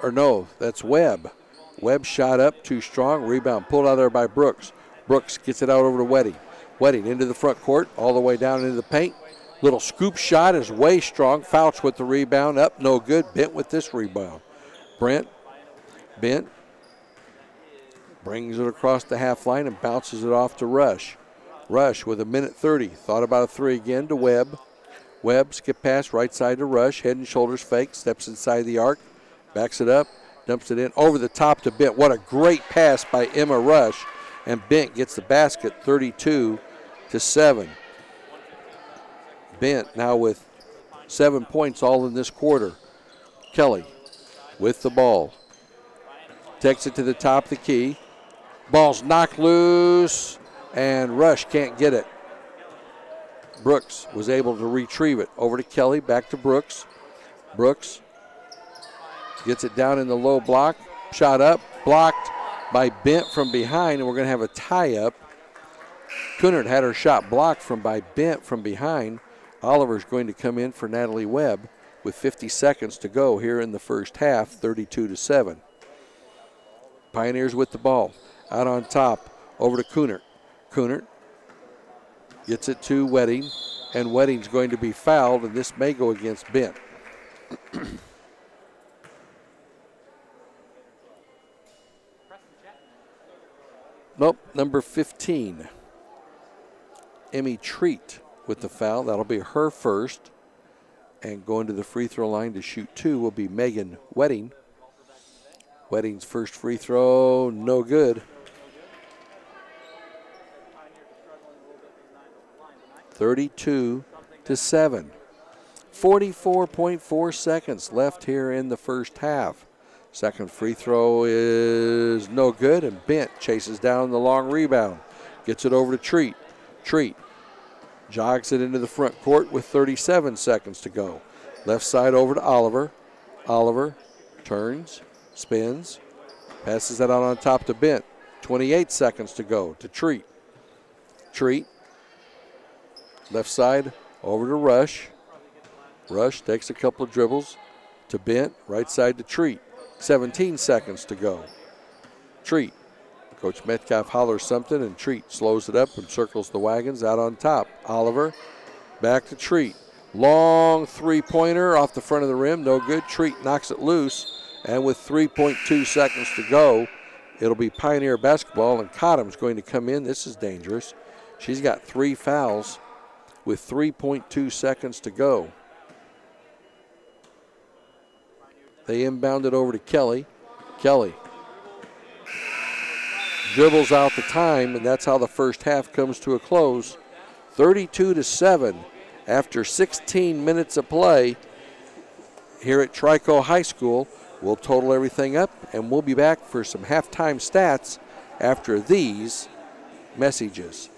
[SPEAKER 1] Or no, that's Webb. Webb shot up, too strong. Rebound pulled out there by Brooks. Brooks gets it out over to Wedding. Wedding into the front court, all the way down into the paint. Little scoop shot is way strong. Fouch with the rebound, up, no good. Bent with this rebound. Bent brings it across the half line and bounces it off to Rush. Rush with a minute 30. Thought about a 3 again to Webb. Webb skip pass right side to Rush. Head and shoulders fake. Steps inside the arc. Backs it up. Dumps it in over the top to Bent. What a great pass by Emma Rush. And Bent gets the basket 32-7. Bent now with 7 points all in this quarter. Kelly with the ball. Takes it to the top of the key. Ball's knocked loose, and Rush can't get it. Brooks was able to retrieve it. Over to Kelly, back to Brooks. Brooks gets it down in the low block. Shot up, blocked by Bent from behind, and we're going to have a tie-up. Kunert had her shot blocked by Bent from behind. Oliver's going to come in for Natalie Webb with 50 seconds to go here in the first half, 32-7. Pioneers with the ball. Out on top, over to Kunert. Kunert gets it to Wedding. and Wedding's going to be fouled, and this may go against Bent. Nope, number 15, Emmy Treat with the foul. That'll be her first. And going to the free throw line to shoot 2 will be Megan Wedding. Wedding's first free throw, no good. 32-7. 44.4 seconds left here in the first half. Second free throw is no good, and Bent chases down the long rebound. Gets it over to Treat. Treat jogs it into the front court with 37 seconds to go. Left side over to Oliver. Oliver turns, spins, passes that out on top to Bent. 28 seconds to go to Treat. Treat, left side over to Rush. Rush takes a couple of dribbles to Bent, right side to Treat. 17 seconds to go. Treat. Coach Metcalf hollers something, and Treat slows it up and circles the wagons out on top. Oliver back to Treat. Long three-pointer off the front of the rim, no good. Treat knocks it loose, and with 3.2 seconds to go, it'll be Pioneer basketball, and Cottom's going to come in. This is dangerous. She's got 3 fouls with 3.2 seconds to go. They inbound it over to Kelly. Kelly dribbles out the time, and that's how the first half comes to a close. 32-7 after 16 minutes of play here at Trico High School. We'll total everything up, and we'll be back for some halftime stats after these messages.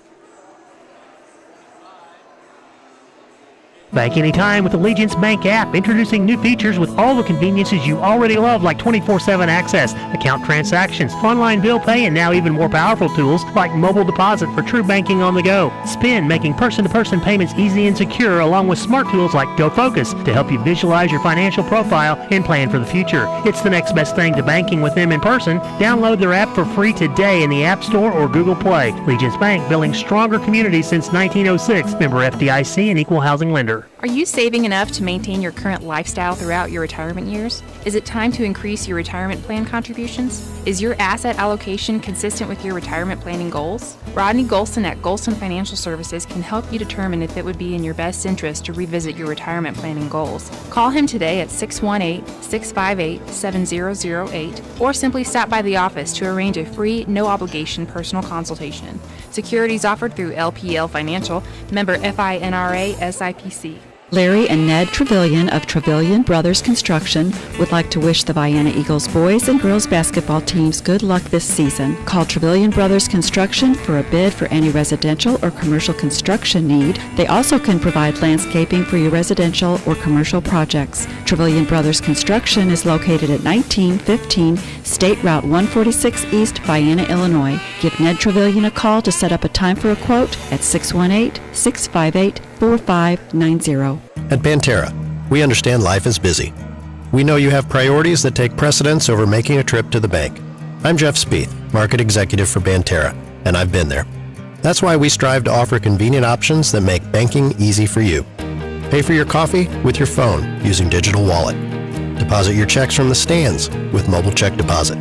[SPEAKER 5] Bank anytime with Allegiance Bank app, introducing new features with all the conveniences you already love, like 24/7 access, account transactions, online bill pay, and now even more powerful tools like mobile deposit for true banking on the go. Spin, making person-to-person payments easy and secure, along with smart tools like GoFocus to help you visualize your financial profile and plan for the future. It's the next best thing to banking with them in person. Download their app for free today in the App Store or Google Play. Allegiance Bank, building stronger communities since 1906. Member FDIC and equal housing lender.
[SPEAKER 8] Are you saving enough to maintain your current lifestyle throughout your retirement years? Is it time to increase your retirement plan contributions? Is your asset allocation consistent with your retirement planning goals? Rodney Golson at Golson Financial Services can help you determine if it would be in your best interest to revisit your retirement planning goals. Call him today at 618-658-7008 or simply stop by the office to arrange a free, no-obligation personal consultation. Securities offered through LPL Financial, member FINRA SIPC.
[SPEAKER 9] Larry and Ned Trevelyan of Trevelyan Brothers Construction would like to wish the Vienna Eagles boys and girls basketball teams good luck this season. Call Trevelyan Brothers Construction for a bid for any residential or commercial construction need. They also can provide landscaping for your residential or commercial projects. Trevelyan Brothers Construction is located at 1915 State Route 146 East, Vienna, Illinois. Give Ned Trevelyan a call to set up a time for a quote at 618-658-4590.
[SPEAKER 7] At Banterra, we understand life is busy. We know you have priorities that take precedence over making a trip to the bank. I'm Jeff Spieth, Market Executive for Banterra, and I've been there. That's why we strive to offer convenient options that make banking easy for you. Pay for your coffee with your phone using Digital Wallet. Deposit your checks from the stands with Mobile Check Deposit.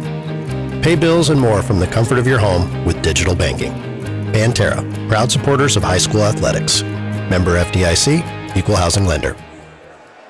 [SPEAKER 7] Pay bills and more from the comfort of your home with digital banking. Banterra, proud supporters of high school athletics. Member FDIC, equal housing lender.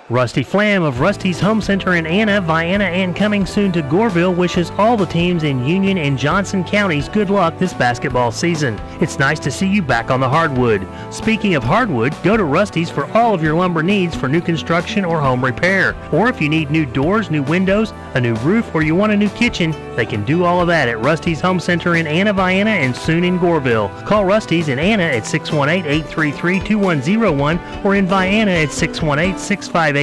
[SPEAKER 5] Rusty Flam of Rusty's Home Center in Anna, Vienna, and coming soon to Goreville wishes all the teams in Union and Johnson counties good luck this basketball season. It's nice to see you back on the hardwood. Speaking of hardwood, go to Rusty's for all of your lumber needs for new construction or home repair. Or if you need new doors, new windows, a new roof, or you want a new kitchen, they can do all of that at Rusty's Home Center in Anna, Vienna, and soon in Goreville. Call Rusty's in Anna at 618-833-2101 or in Vienna at 618-658-3761.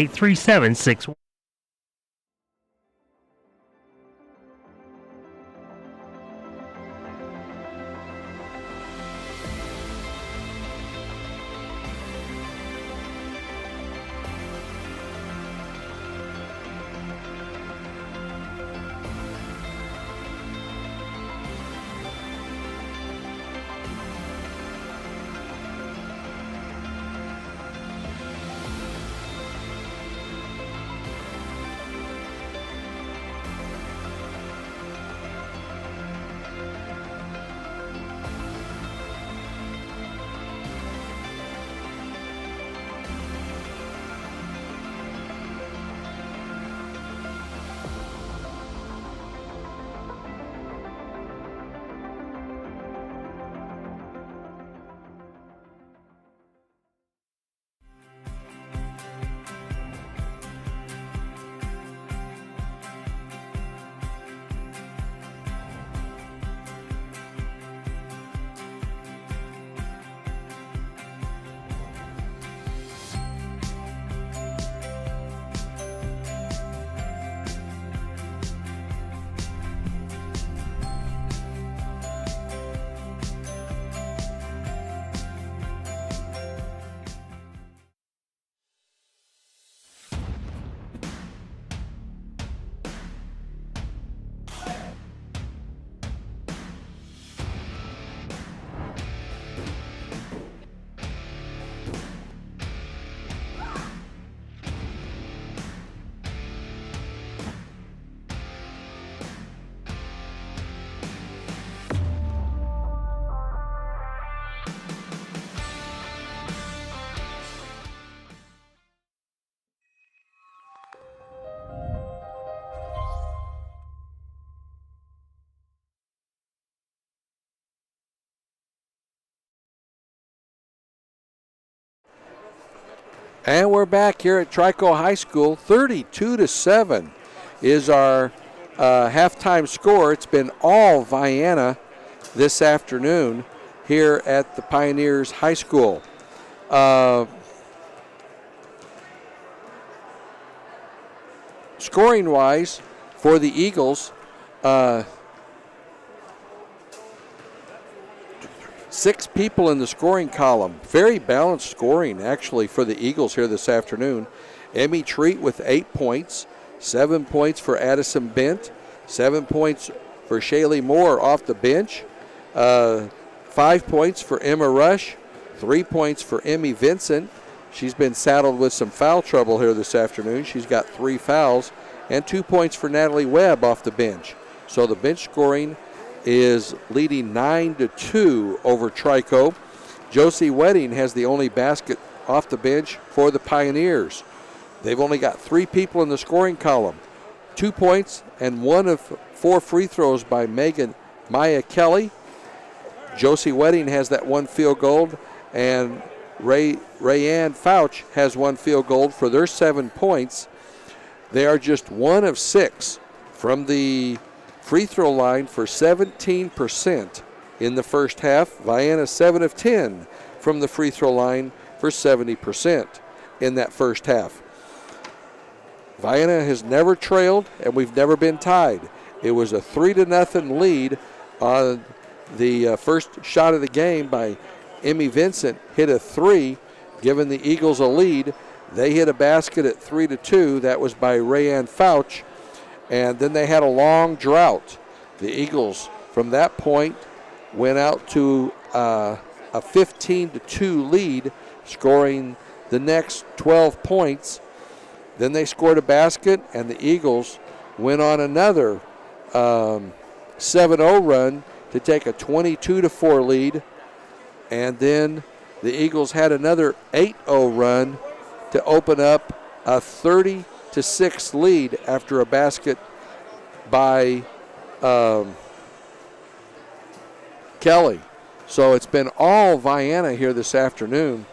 [SPEAKER 1] And we're back here at Trico High School. 32-7 is our halftime score. It's been all Vienna this afternoon here at the Pioneers High School. Scoring-wise for the Eagles, 6 people in the scoring column. Very balanced scoring, actually, for the Eagles here this afternoon. Emmy Treat with 8 points, 7 points for Addison Bent, 7 points for Shaylee Moore off the bench, 5 points for Emma Rush, 3 points for Emmy Vincent. She's been saddled with some foul trouble here this afternoon. She's got 3 fouls, and 2 points for Natalie Webb off the bench. So the bench scoring is leading 9-2 over Trico. Josie Wedding has the only basket off the bench for the Pioneers. They've only got 3 people in the scoring column. 2 points and 1 of 4 free throws by Maya Kelly. Josie Wedding has that 1 field goal, and Rayanne Fouch has 1 field goal for their 7 points. They are just 1 of 6 from the free throw line for 17% in the first half. Vienna 7 of 10 from the free throw line for 70% in that first half. Vienna has never trailed, and we've never been tied. It was a 3-0 lead on the first shot of the game by Emmy Vincent. Hit a 3, giving the Eagles a lead. They hit a basket at 3-2. That was by Rayanne Fouch. And then they had a long drought. The Eagles, from that point, went out to a 15-2 lead, scoring the next 12 points. Then they scored a basket, and the Eagles went on another 7-0 run to take a 22-4 lead. And then the Eagles had another 8-0 run to open up a 30-6 lead after a basket by Kelly. So it's been all Vienna here this afternoon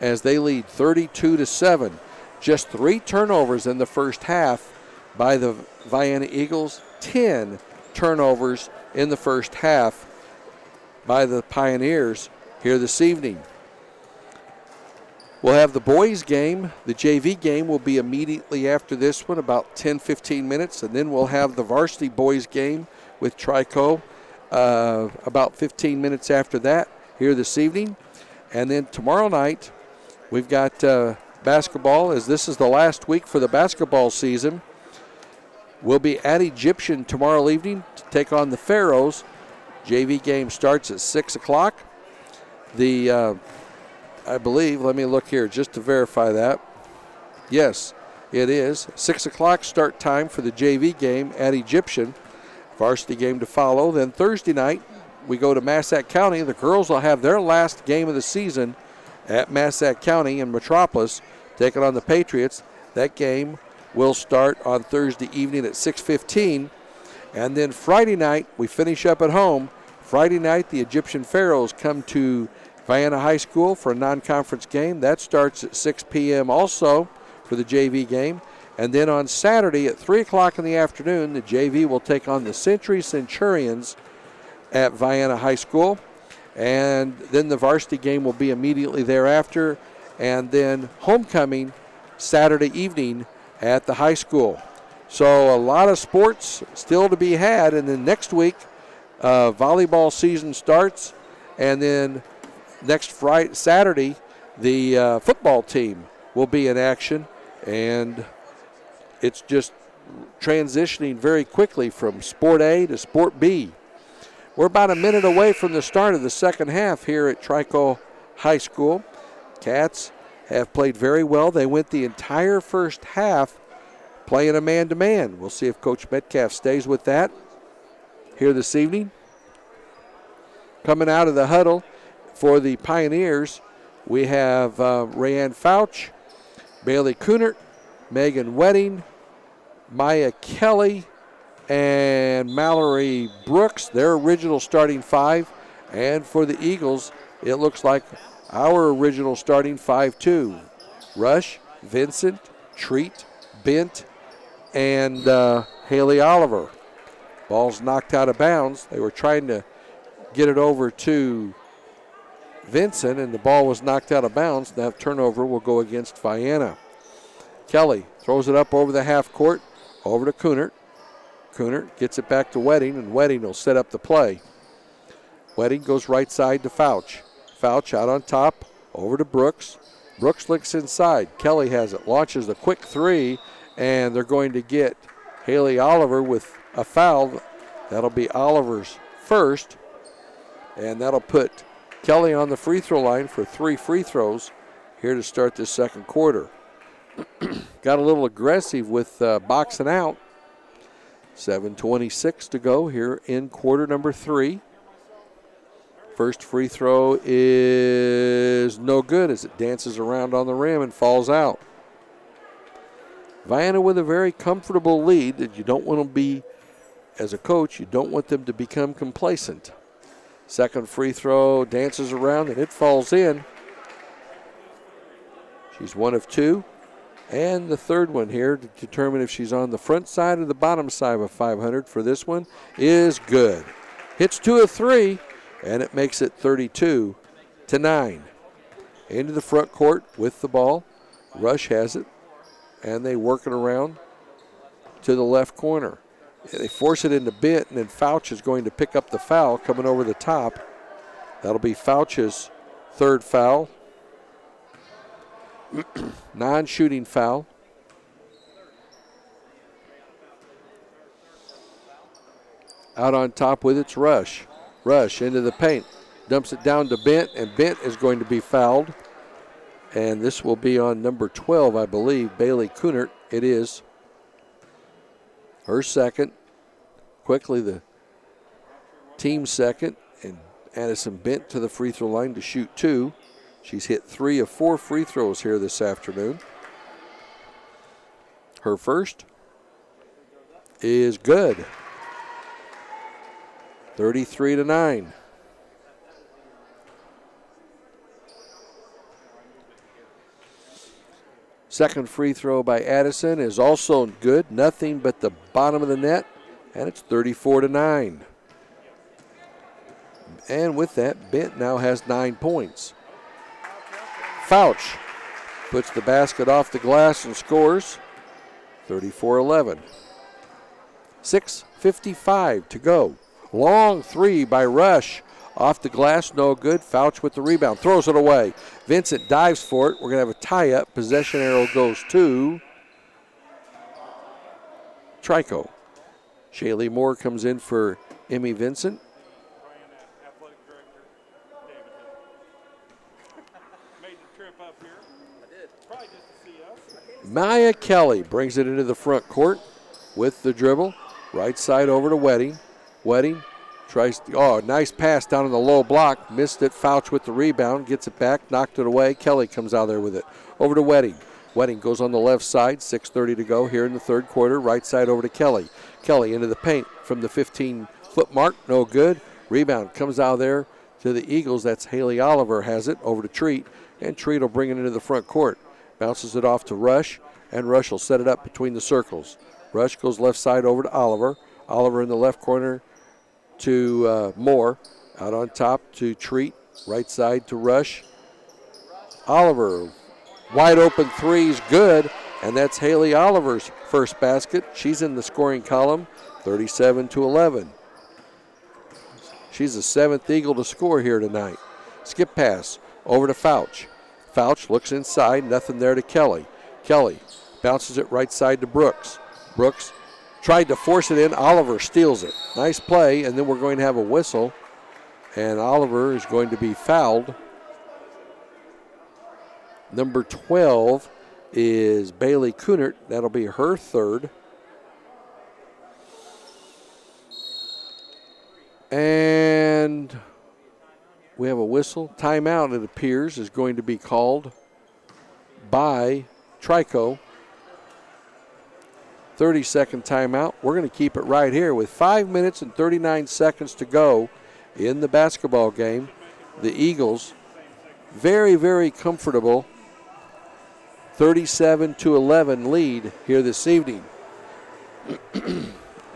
[SPEAKER 1] as they lead 32-7. Just 3 turnovers in the first half by the Vienna Eagles, 10 turnovers in the first half by the Pioneers here this evening. We'll have the boys game. The JV game will be immediately after this one, about 10-15 minutes, and then we'll have the varsity boys game with Trico about 15 minutes after that here this evening. And then tomorrow night we've got basketball, as this is the last week for the basketball season. We'll be at Egyptian tomorrow evening to take on the Pharaohs. JV game starts at 6 o'clock. I believe, let me look here just to verify that. Yes, it is. 6 o'clock start time for the JV game at Egyptian. Varsity game to follow. Then Thursday night, we go to Massac County. The girls will have their last game of the season at Massac County in Metropolis, taking on the Patriots. That game will start on Thursday evening at 6:15. And then Friday night, we finish up at home. Friday night, the Egyptian Pharaohs come to Vienna High School for a non-conference game. That starts at 6 p.m. also for the JV game. And then on Saturday at 3 o'clock in the afternoon, the JV will take on the Century Centurions at Vienna High School. And then the varsity game will be immediately thereafter. And then homecoming Saturday evening at the high school. So a lot of sports still to be had. And then next week, volleyball season starts. And then next Saturday, the football team will be in action. And it's just transitioning very quickly from Sport A to Sport B. We're about a minute away from the start of the second half here at Trico High School. Cats have played very well. They went the entire first half playing a man-to-man. We'll see if Coach Metcalf stays with that here this evening. Coming out of the huddle for the Pioneers, we have Rayanne Fouch, Bailey Kunert, Megan Wedding, Maya Kelly, and Mallory Brooks, their original starting 5. And for the Eagles, it looks like our original starting 5 too. Rush, Vincent, Treat, Bent, and Haley Oliver. Ball's knocked out of bounds. They were trying to get it over to Vincent, and the ball was knocked out of bounds. That turnover will go against Vienna. Kelly throws it up over the half court, over to Kunert. Kunert gets it back to Wedding, and Wedding will set up the play. Wedding goes right side to Fouch. Fouch out on top, over to Brooks. Brooks looks inside. Kelly has it, launches a quick three, and they're going to get Haley Oliver with a foul. That'll be Oliver's first, and that'll put Kelly on the free throw line for 3 free throws here to start this second quarter. Got a little aggressive with boxing out. 7:26 to go here in quarter number 3. First free throw is no good as it dances around on the rim and falls out. Vienna with a very comfortable lead that you don't want to be, as a coach, you don't want them to become complacent. Second free throw dances around and it falls in. She's 1 of 2. And the third one here to determine if she's on the front side or the bottom side of 500 for this one is good. Hits 2 of 3, and it makes it 32-9. Into the front court with the ball. Rush has it, and they work it around to the left corner. They force it into Bent, and then Fouch is going to pick up the foul coming over the top. That'll be Fouch's third foul. Non-shooting foul. Out on top with it's Rush. Rush into the paint. Dumps it down to Bent, and Bent is going to be fouled. And this will be on number 12, I believe, Bailey Kunert. It is her second. Quickly the team second, and Addison Bent to the free throw line to shoot 2. She's hit 3 of 4 free throws here this afternoon. Her first is good. 33-9. Second free throw by Addison is also good. Nothing but the bottom of the net, and it's 34-9. And with that, Bent now has 9 points. Fouch puts the basket off the glass and scores 34-11. 6:55 to go. Long three by Rush. Off the glass, no good. Fouch with the rebound. Throws it away. Vincent dives for it. We're going to have a tie-up. Possession arrow goes to Trico. Shaylee Moore comes in for Emmy Vincent. Maya Kelly brings it into the front court with the dribble. Right side over to Wedding. Wedding tries to, nice pass down in the low block. Missed it. Fouch with the rebound. Gets it back. Knocked it away. Kelly comes out there with it. Over to Wedding. Wedding goes on the left side. 6:30 to go here in the third quarter. Right side over to Kelly. Kelly into the paint from the 15-foot mark. No good. Rebound comes out there to the Eagles. That's Haley Oliver has it. Over to Treat. And Treat will bring it into the front court. Bounces it off to Rush, and Rush will set it up between the circles. Rush goes left side over to Oliver. Oliver in the left corner to Moore. Out on top to Treat. Right side to Rush. Oliver, wide open three's good, and that's Haley Oliver's first basket. She's in the scoring column, 37-11. She's the 7th Eagle to score here tonight. Skip pass over to Fouch. Fouch looks inside, nothing there to Kelly. Kelly bounces it right side to Brooks. Brooks tried to force it in. Oliver steals it. Nice play, and then we're going to have a whistle, and Oliver is going to be fouled. Number 12 is Bailey Kunert. That'll be her third. And we have a whistle. Timeout, it appears, is going to be called by Trico. 30-second timeout. We're going to keep it right here with 5 minutes and 39 seconds to go in the basketball game. The Eagles very, very comfortable 37-11 lead here this evening.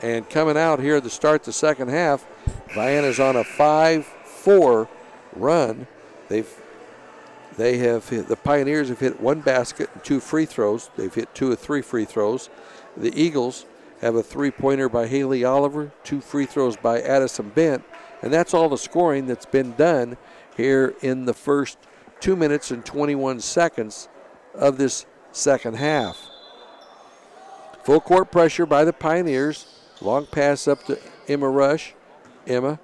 [SPEAKER 1] And coming out here to start the second half, Vienna's on a 5-4 run. The Pioneers have hit 1 basket and 2 free throws. They've hit 2 of 3 free throws. The Eagles have a 3-pointer by Haley Oliver, 2 free throws by Addison Bent, and that's all the scoring that's been done here in the first 2 minutes and 21 seconds of this second half. Full court pressure by the Pioneers. Long pass up to Emma Rush. Emma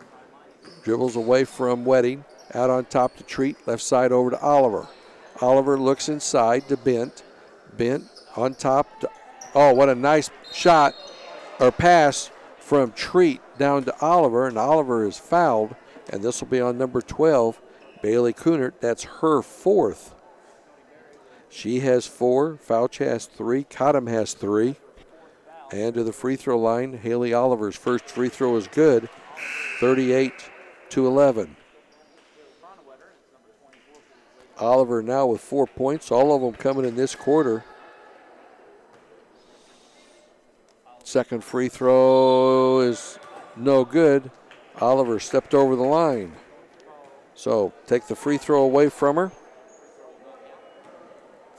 [SPEAKER 1] dribbles away from Wedding. Out on top to Treat. Left side over to Oliver. Oliver looks inside to Bent. Bent on top to, oh, what a nice shot or pass from Treat down to Oliver. And Oliver is fouled. And this will be on number 12, Bailey Kunert. That's her 4th. She has 4. Fouch has 3. Cottom has 3. And to the free throw line, Haley Oliver's first free throw is good, 38-11. Oliver now with 4 points, all of them coming in this quarter. Second free throw is no good. Oliver stepped over the line. So take the free throw away from her.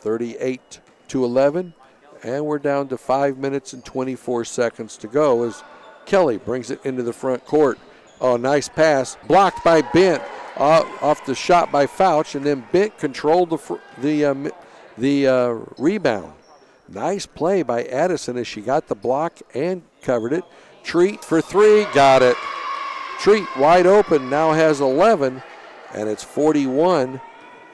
[SPEAKER 1] 38-11. And we're down to 5 minutes and 24 seconds to go as Kelly brings it into the front court. Oh, nice pass. Blocked by Bent off the shot by Fouch, and then Bent controlled the rebound. Nice play by Addison as she got the block and covered it. Treat for 3, got it. Treat wide open, now has 11, and it's 41-11,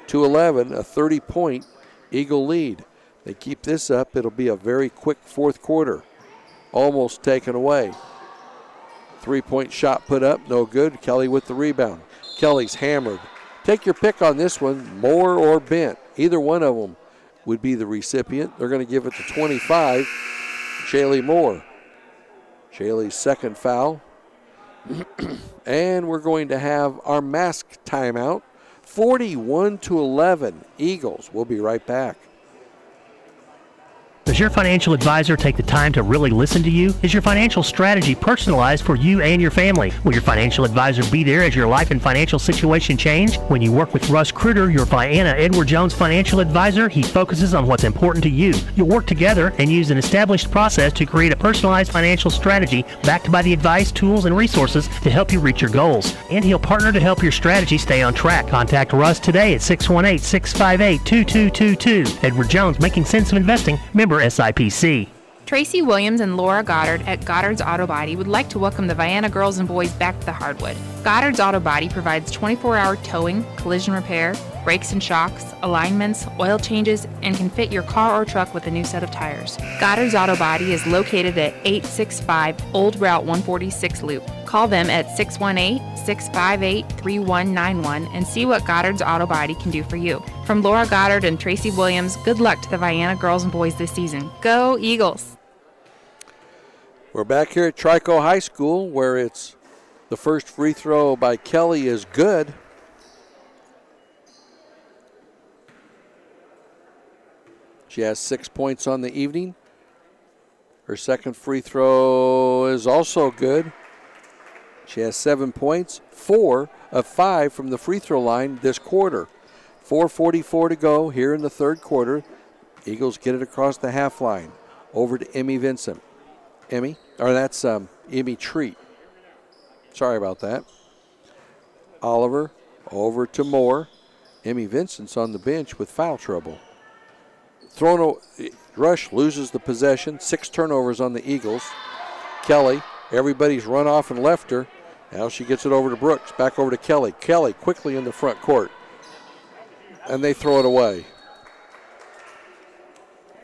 [SPEAKER 1] a 30-point Eagle lead. They keep this up, it'll be a very quick fourth quarter. Almost taken away. 3-point shot put up, no good. Kelly with the rebound. Kelly's hammered. Take your pick on this one, Moore or Bent. Either one of them would be the recipient. They're going to give it to 25, Shaylee Moore. Shaylee's second foul. And we're going to have our mask timeout. 41-11, Eagles. We'll be right back.
[SPEAKER 5] Does your financial advisor take the time to really listen to you? Is your financial strategy personalized for you and your family? Will your financial advisor be there as your life and financial situation change? When you work with Russ Kruger, your Vienna Edward Jones financial advisor, he focuses on what's important to you. You'll work together and use an established process to create a personalized financial strategy backed by the advice, tools, and resources to help you reach your goals. And he'll partner to help your strategy stay on track. Contact Russ today at 618-658-2222. Edward Jones, Making Sense of Investing, member SIPC.
[SPEAKER 8] Tracy Williams and Laura Goddard at Goddard's Auto Body would like to welcome the Vienna girls and boys back to the hardwood. Goddard's Auto Body provides 24-hour towing, collision repair, brakes and shocks, alignments, oil changes, and can fit your car or truck with a new set of tires. Goddard's Auto Body is located at 865 Old Route 146 Loop. Call them at 618-658-3191 and see what Goddard's Auto Body can do for you. From Laura Goddard and Tracy Williams, good luck to the Vienna girls and boys this season. Go Eagles!
[SPEAKER 1] We're back here at Trico High School where it's the first free throw by Kelly is good. She has 6 points on the evening. Her second free throw is also good. She has 7 points, 4 of 5 from the free throw line this quarter. 4:44 to go here in the third quarter. Eagles get it across the half line. Over to Emmy Vincent. Emmy Treat. Sorry about that. Oliver over to Moore. Emmy Vincent's on the bench with foul trouble. Rush loses the possession. 6 turnovers on the Eagles. Kelly, everybody's run off and left her. Now she gets it over to Brooks. Back over to Kelly. Kelly quickly in the front court. And they throw it away.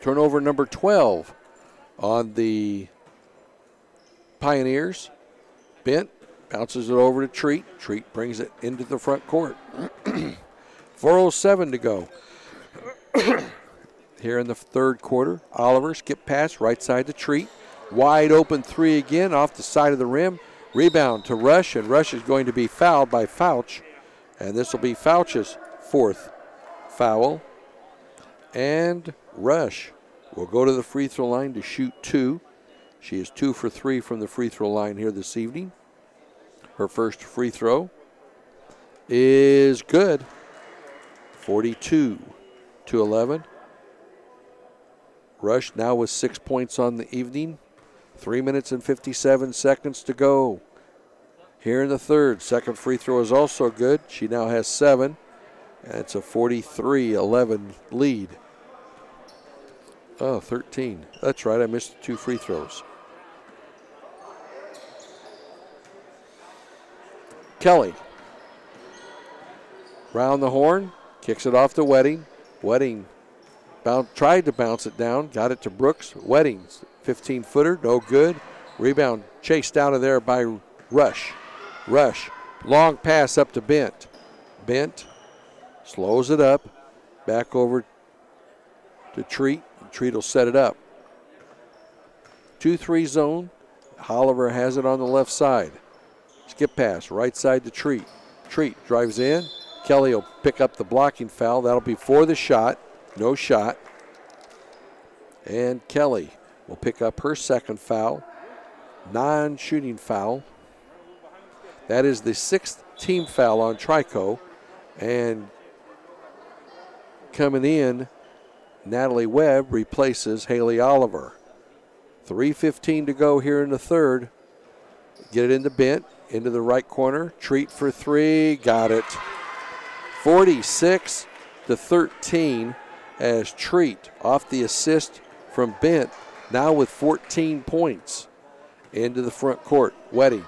[SPEAKER 1] Turnover number 12 on the Pioneers. Bent bounces it over to Treat. Treat brings it into the front court. 4:07 to go. Here in the third quarter, Oliver skip pass right side to Treat. Wide open 3 again off the side of the rim. Rebound to Rush, and Rush is going to be fouled by Fouch. And this will be Fouch's 4th foul. And Rush will go to the free throw line to shoot 2. She is 2 for 3 from the free throw line here this evening. Her first free throw is good. 42-11. Rush now with 6 points on the evening. 3 minutes and 57 seconds to go here in the third. Second free throw is also good. She now has 7. And it's a 43-11 lead. Oh, 13. That's right, I missed 2 free throws. Kelly. Round the horn, kicks it off to Wedding. Wedding tried to bounce it down, got it to Brooks. Wedding's 15-footer, no good. Rebound chased out of there by Rush. Rush, long pass up to Bent. Bent slows it up, back over to Treat. Treat will set it up. 2-3 zone. Oliver has it on the left side. Skip pass, right side to Treat. Treat drives in. Kelly will pick up the blocking foul. That'll be for the shot. No shot. And Kelly will pick up her second foul. Non-shooting foul. That is the 6th team foul on Trico. And coming in, Natalie Webb replaces Haley Oliver. 3:15 to go here in the third. Get it into Bent, into the right corner. Treat for 3, got it. 46-13 as Treat off the assist from Bent, now with 14 points. Into the front court, Wedding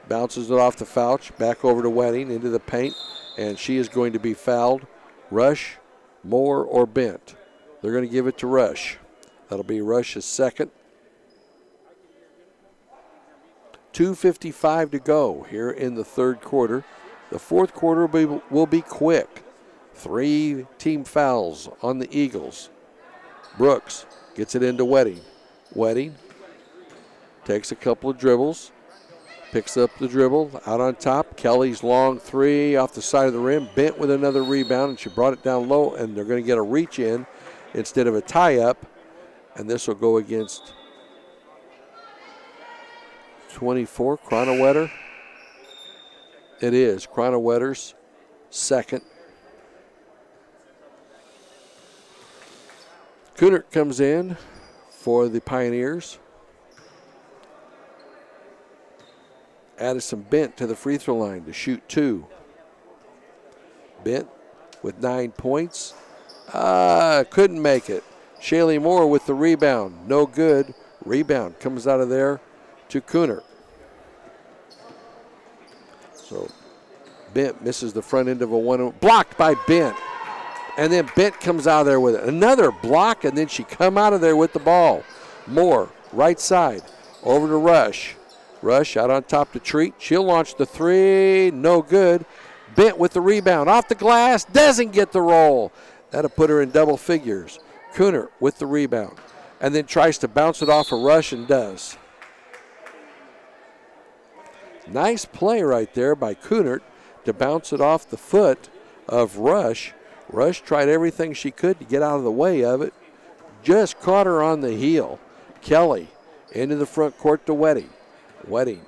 [SPEAKER 1] bounces it off the Fouch, back over to Wedding, into the paint, and she is going to be fouled. Rush, Moore, or Bent. They're going to give it to Rush. That'll be Rush's second. 2:55 to go here in the third quarter. The fourth quarter will be quick. 3 team fouls on the Eagles. Brooks gets it into Wedding. Wedding takes a couple of dribbles, picks up the dribble, out on top. Kelly's long 3 off the side of the rim. Bent with another rebound, and she brought it down low, and they're going to get a reach in instead of a tie-up, and this will go against 24, Chronowetter. It is Chronowetter's second. Kunert comes in for the Pioneers. Addison Bent to the free throw line to shoot 2. Bent with 9 points. Couldn't make it. Shaylee Moore with the rebound. No good. Rebound comes out of there to Kunert. So Bent misses the front end of a one. Blocked by Bent. And then Bent comes out of there with it. Another block, and then she come out of there with the ball. Moore, right side, over to Rush. Rush out on top to Treat. She'll launch the 3. No good. Bent with the rebound. Off the glass. Doesn't get the roll. That'll put her in double figures. Kunert with the rebound. And then tries to bounce it off a Rush and does. Nice play right there by Kunert to bounce it off the foot of Rush. Rush tried everything she could to get out of the way of it. Just caught her on the heel. Kelly into the front court to Wedding. Wedding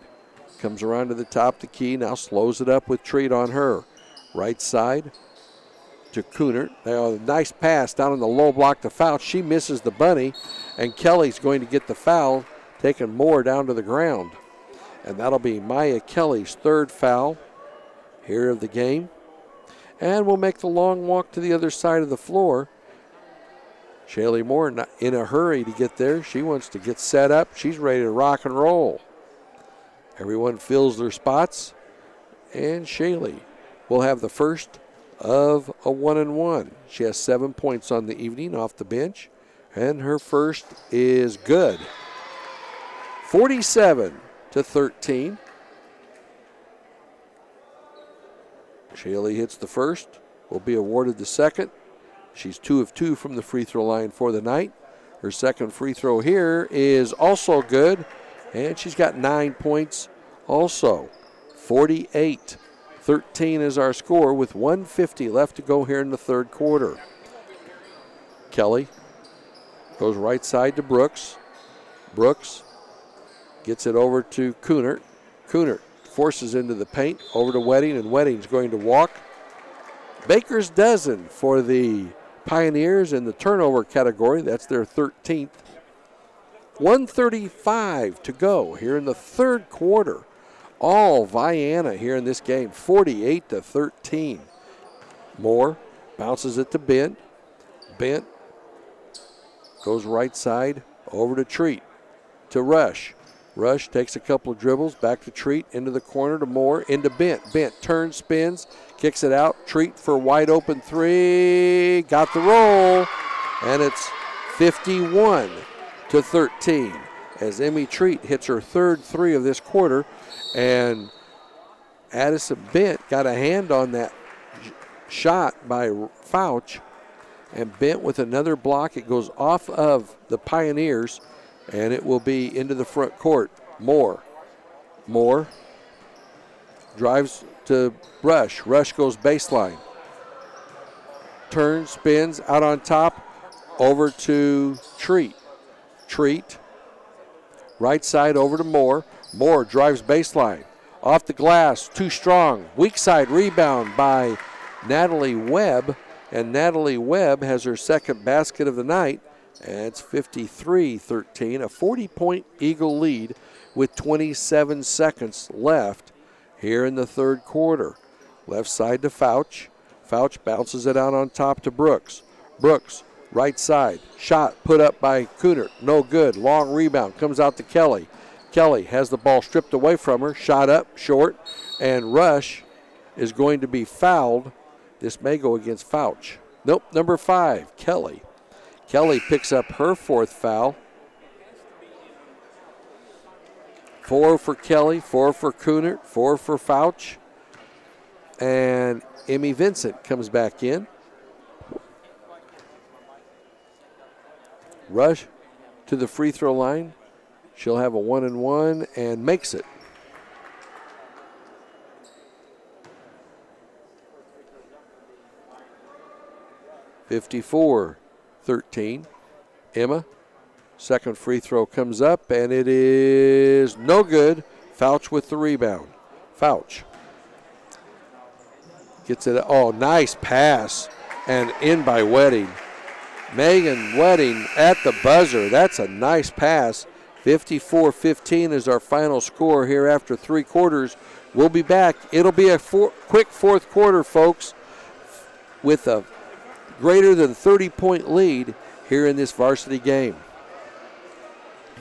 [SPEAKER 1] comes around to the top of the key. Now slows it up with Treat on her. Right side to Kunert. Nice pass down on the low block to foul. She misses the bunny, and Kelly's going to get the foul, taking Moore down to the ground. And that'll be Maya Kelly's third foul here of the game. And we'll make the long walk to the other side of the floor. Shaylee Moore not in a hurry to get there. She wants to get set up. She's ready to rock and roll. Everyone fills their spots. And Shaylee will have the first of a 1-and-1. She has 7 points on the evening off the bench. And her first is good. 47-13. Shaylee hits the first, will be awarded the second. She's 2 of 2 from the free throw line for the night. Her second free throw here is also good, and she's got 9 points also. 48-13 is our score with 1:50 left to go here in the third quarter. Kelly. Goes right side to Brooks. Brooks gets it over to Kunert. Kunert forces into the paint, over to Wedding, and Wedding's going to walk. Baker's dozen for the Pioneers in the turnover category. That's their 13th. 1:35 to go here in the third quarter. All Vienna here in this game, 48-13. Moore bounces it to Bent. Bent goes right side over to Treat, to Rush. Rush takes a couple of dribbles, back to Treat, into the corner to Moore, into Bent. Bent turns, spins, kicks it out. Treat for wide open three. Got the roll, and it's 51-13 as Emmy Treat hits her third three of this quarter, and Addison Bent got a hand on that shot by Fouch, and Bent with another block. It goes off of the Pioneers, and it will be into the front court. Moore drives to Rush. Rush goes baseline. Turns, spins, out on top, over to Treat. Treat, right side over to Moore. Moore drives baseline. Off the glass, too strong. Weak side rebound by Natalie Webb, and Natalie Webb has her second basket of the night. And it's 53-13, a 40-point Eagle lead with 27 seconds left here in the third quarter. Left side to Fouch. Fouch bounces it out on top to Brooks. Brooks, right side. Shot put up by Kunert. No good. Long rebound. Comes out to Kelly. Kelly has the ball stripped away from her. Shot up, short. And Rush is going to be fouled. This may go against Fouch. Nope, number 5, Kelly. Kelly picks up her fourth foul. 4 for Kelly, 4 for Kunert, 4 for Fouch. And Emmy Vincent comes back in. Rush to the free throw line. She'll have a 1-and-1 and makes it. (54-13). Emma, second free throw comes up, and it is no good. Fouch with the rebound. Fouch gets it. Oh, nice pass, and in by Wedding. Megan Wedding at the buzzer. That's a nice pass. 54-15 is our final score here after 3 quarters. We'll be back. It'll be a quick fourth quarter, folks, with a greater than 30-point lead here in this varsity game.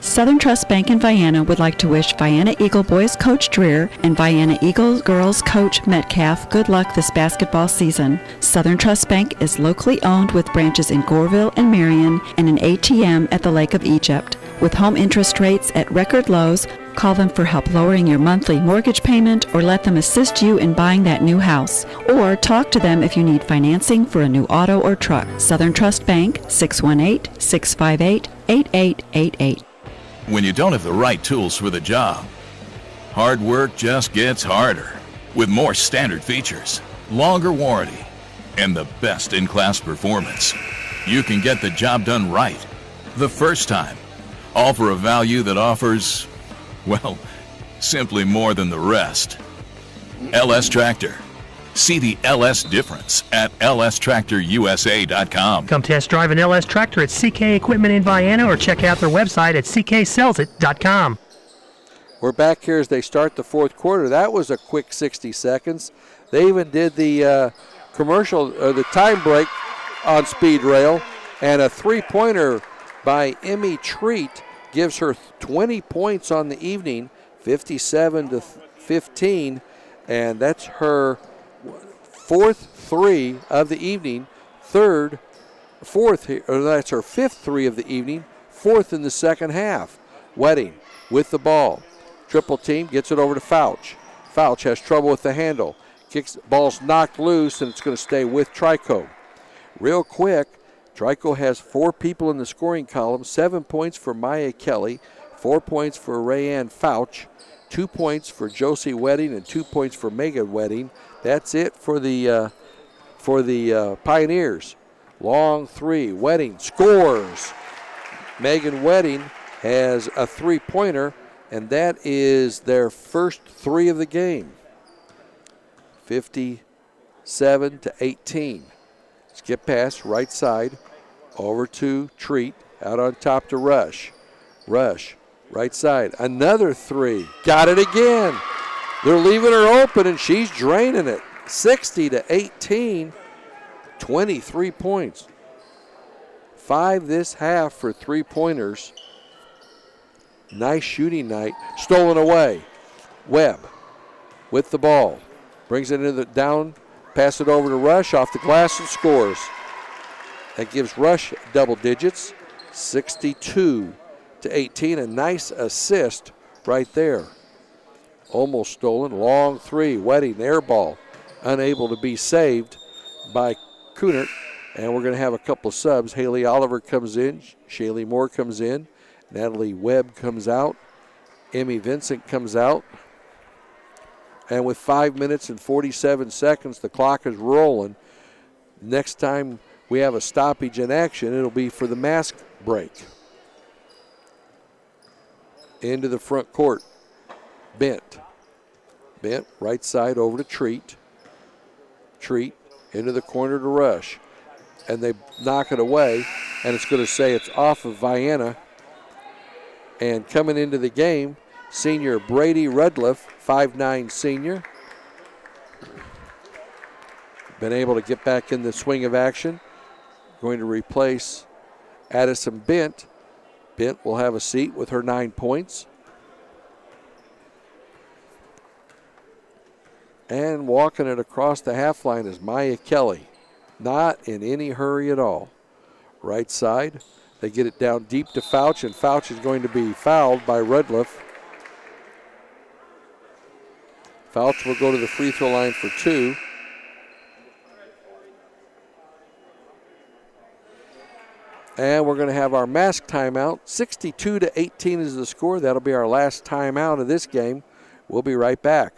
[SPEAKER 9] Southern Trust Bank in Vienna would like to wish Vienna Eagle Boys Coach Dreer and Vienna Eagle Girls Coach Metcalf good luck this basketball season. Southern Trust Bank is locally owned with branches in Goreville and Marion and an ATM at the Lake of Egypt. With home interest rates at record lows, call them for help lowering your monthly mortgage payment or let them assist you in buying that new house. Or talk to them if you need financing for a new auto or truck. Southern Trust Bank, 618-658-8888.
[SPEAKER 10] When you don't have the right tools for the job, hard work just gets harder. With more standard features, longer warranty, and the best in-class performance, you can get the job done right the first time, all for a value that offers, well, simply more than the rest. LS Tractor. See the LS difference at lstractorusa.com.
[SPEAKER 5] Come test drive an LS tractor at CK Equipment in Vienna or check out their website at cksellsit.com.
[SPEAKER 1] We're back here as they start the fourth quarter. That was a quick 60 seconds. They even did the the time break on speed rail, and a three-pointer by Emmy Treat gives her 20 points on the evening, 57-15, and that's her fourth three of the evening, that's her fifth three of the evening, fourth in the second half. Wedding with the ball. Triple team, gets it over to Fouch. Fouch has trouble with the handle. Ball's knocked loose, and it's going to stay with Trico. Real quick, Trico has 4 people in the scoring column, 7 points for Maya Kelly, 4 points for Rayanne Fouch, 2 points for Josie Wedding, and 2 points for Megan Wedding. That's it for the Pioneers. Long three. Wedding scores. Megan Wedding has a three-pointer, and that is their first three of the game. 57-18. Skip pass, right side, over to Treat, out on top to Rush. Rush, right side, another three. Got it again. They're leaving her open, and she's draining it. 60-18, 23 points. 5 this half for three-pointers. Nice shooting night. Stolen away. Webb with the ball. Brings it into the down. Pass it over to Rush. Off the glass and scores. That gives Rush double digits. 62-18. A nice assist right there. Almost stolen. Long three. Wedding air ball. Unable to be saved by Kunert. And we're going to have a couple of subs. Haley Oliver comes in. Shaylee Moore comes in. Natalie Webb comes out. Emmy Vincent comes out. And with 5 minutes and 47 seconds, the clock is rolling. Next time we have a stoppage in action, it'll be for the mask break. Into the front court. Bent, right side over to Treat. Treat into the corner to Rush. And they knock it away, and it's going to say it's off of Vienna. And coming into the game, senior Brady Rudliff, 5'9" senior. Been able to get back in the swing of action. Going to replace Addison Bent. Bent will have a seat with her 9 points. And walking it across the half line is Maya Kelly. Not in any hurry at all. Right side. They get it down deep to Fouch, and Fouch is going to be fouled by Rudliff. Fouch will go to the free throw line for 2. And we're going to have our mask timeout. 62-18 is the score. That'll be our last timeout of this game. We'll be right back.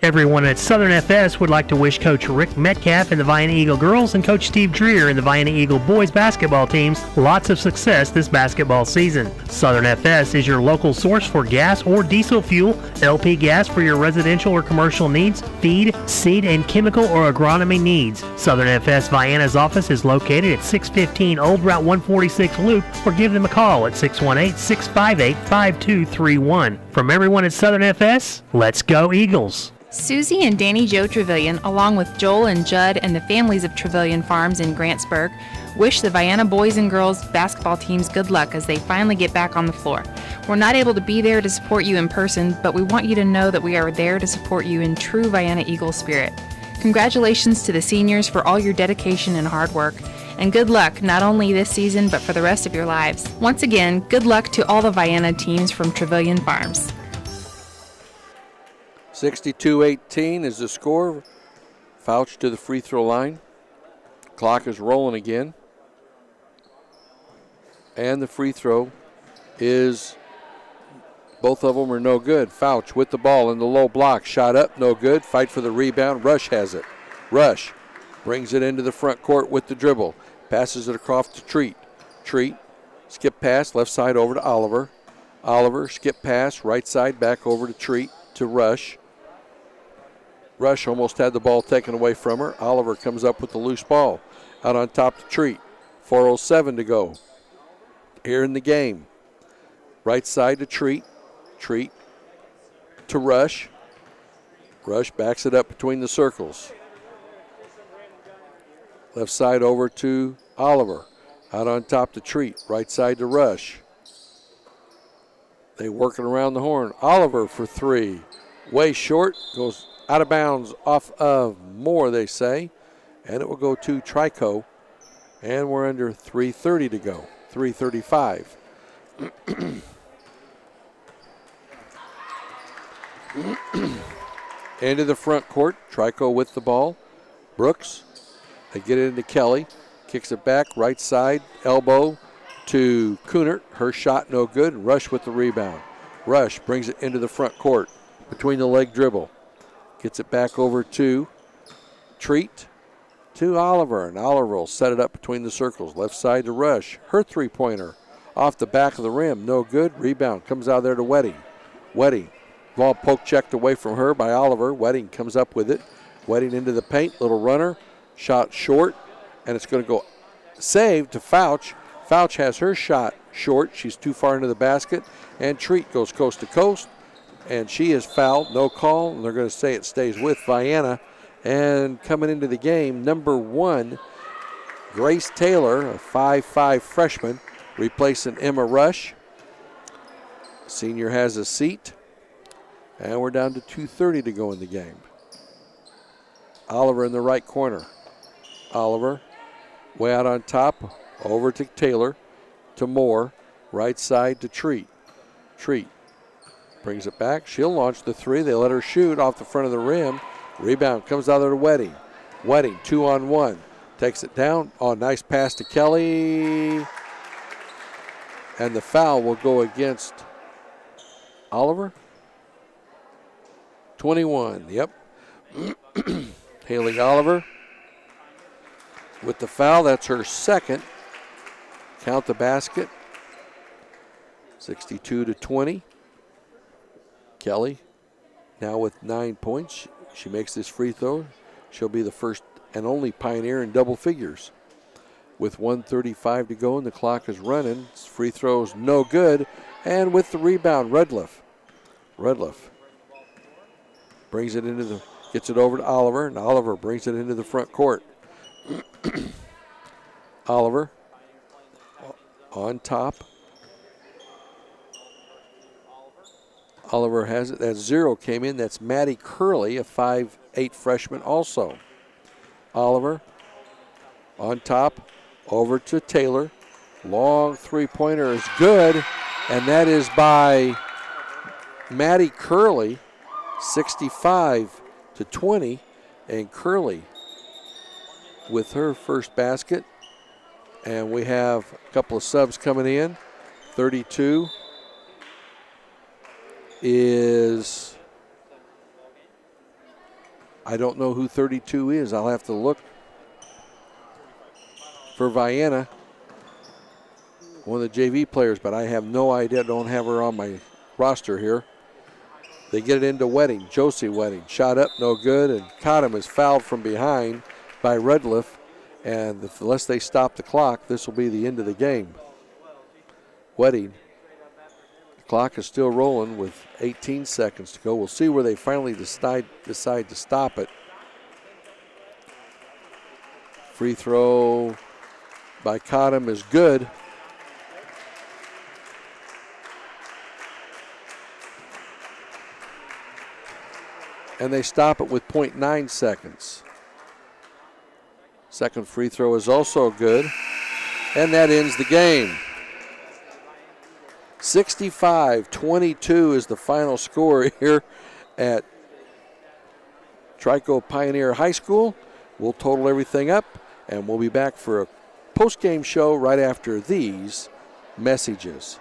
[SPEAKER 5] Everyone at Southern FS would like to wish Coach Rick Metcalf and the Vienna Eagle girls and Coach Steve Dreer and the Vienna Eagle boys basketball teams lots of success this basketball season. Southern FS is your local source for gas or diesel fuel, LP gas for your residential or commercial needs, feed, seed, and chemical or agronomy needs. Southern FS Vienna's office is located at 615 Old Route 146 Loop, or give them a call at 618-658-5231. From everyone at Southern FS, let's go Eagles!
[SPEAKER 8] Susie and Danny Joe Trevelyan, along with Joel and Judd and the families of Trevelyan Farms in Grantsburg, wish the Vienna boys and girls basketball teams good luck as they finally get back on the floor. We're not able to be there to support you in person, but we want you to know that we are there to support you in true Vienna Eagle spirit. Congratulations to the seniors for all your dedication and hard work, and good luck not only this season but for the rest of your lives. Once again, good luck to all the Vienna teams from Trevelyan Farms.
[SPEAKER 1] 62-18 is the score. Fouch to the free throw line. Clock is rolling again. And the free throw is, both of them are no good. Fouch with the ball in the low block. Shot up, no good. Fight for the rebound. Rush has it. Rush brings it into the front court with the dribble. Passes it across to Treat. Treat, skip pass, left side over to Oliver. Oliver, skip pass, right side back over to Treat to Rush. Rush almost had the ball taken away from her. Oliver comes up with the loose ball. Out on top to Treat. 4:07 to go here in the game. Right side to Treat. Treat to Rush. Rush backs it up between the circles. Left side over to Oliver. Out on top to Treat. Right side to Rush. They working around the horn. Oliver for 3. Way short. Goes out of bounds off of Moore, they say. And it will go to Trico. And we're under 3:30 to go. 3:35. Into the front court. Trico with the ball. Brooks. They get it into Kelly. Kicks it back. Right side. Elbow to Kunert. Her shot no good. Rush with the rebound. Rush brings it into the front court. Between the leg dribble. Gets it back over to Treat. to Oliver, and Oliver will set it up between the circles. Left side to Rush. Her three-pointer off the back of the rim. No good. Rebound comes out there to Wedding. Wedding. Ball poke checked away from her by Oliver. Wedding comes up with it. Wedding into the paint. Little runner. Shot short. And it's going to go saved to Fouch. Fouch has her shot short. She's too far into the basket. And Treat goes coast to coast. And she is fouled. No call. And they're going to say it stays with Vienna. And coming into the game, number 1, Grace Taylor, a 5'5 freshman, replacing Emma Rush. Senior has a seat. And we're down to 2:30 to go in the game. Oliver in the right corner. Oliver way out on top. Over to Taylor. To Moore. Right side to Treat. Treat brings it back. She'll launch the three. They let her shoot off the front of the rim. Rebound comes out there to Wedding. Wedding 2-on-1. Takes it down. Oh, nice pass to Kelly. And the foul will go against Oliver. 21. Yep. Haley Oliver with the foul. That's her second. Count the basket. 62-20. Kelly now with 9 points. She makes this free throw. She'll be the first and only Pioneer in double figures. With 1:35 to go and the clock is running. Free throws no good. And with the rebound, Redliff. Redliff brings it into the, gets it over to Oliver, and Oliver brings it into the front court. Oliver on top. Oliver has it. That 0 came in. That's Maddie Curley, a 5'8 freshman also. Oliver on top. Over to Taylor. Long three-pointer is good. And that is by Maddie Curley, 65-20. And Curley with her first basket. And we have a couple of subs coming in. 32 is, I don't know who 32 is. I'll have to look for Vienna, one of the JV players, but I have no idea. Don't have her on my roster here. They get it into Wedding. Josie Wedding. Shot up, no good, and Cottom is fouled from behind by Redliff. And unless they stop the clock, this will be the end of the game. Wedding. The clock is still rolling with 18 seconds to go. We'll see where they finally decide to stop it. Free throw by Cottom is good. And they stop it with 0.9 seconds. Second free throw is also good. And that ends the game. 65-22 is the final score here at Trico Pioneer High School. We'll total everything up, and we'll be back for a post-game show right after these messages.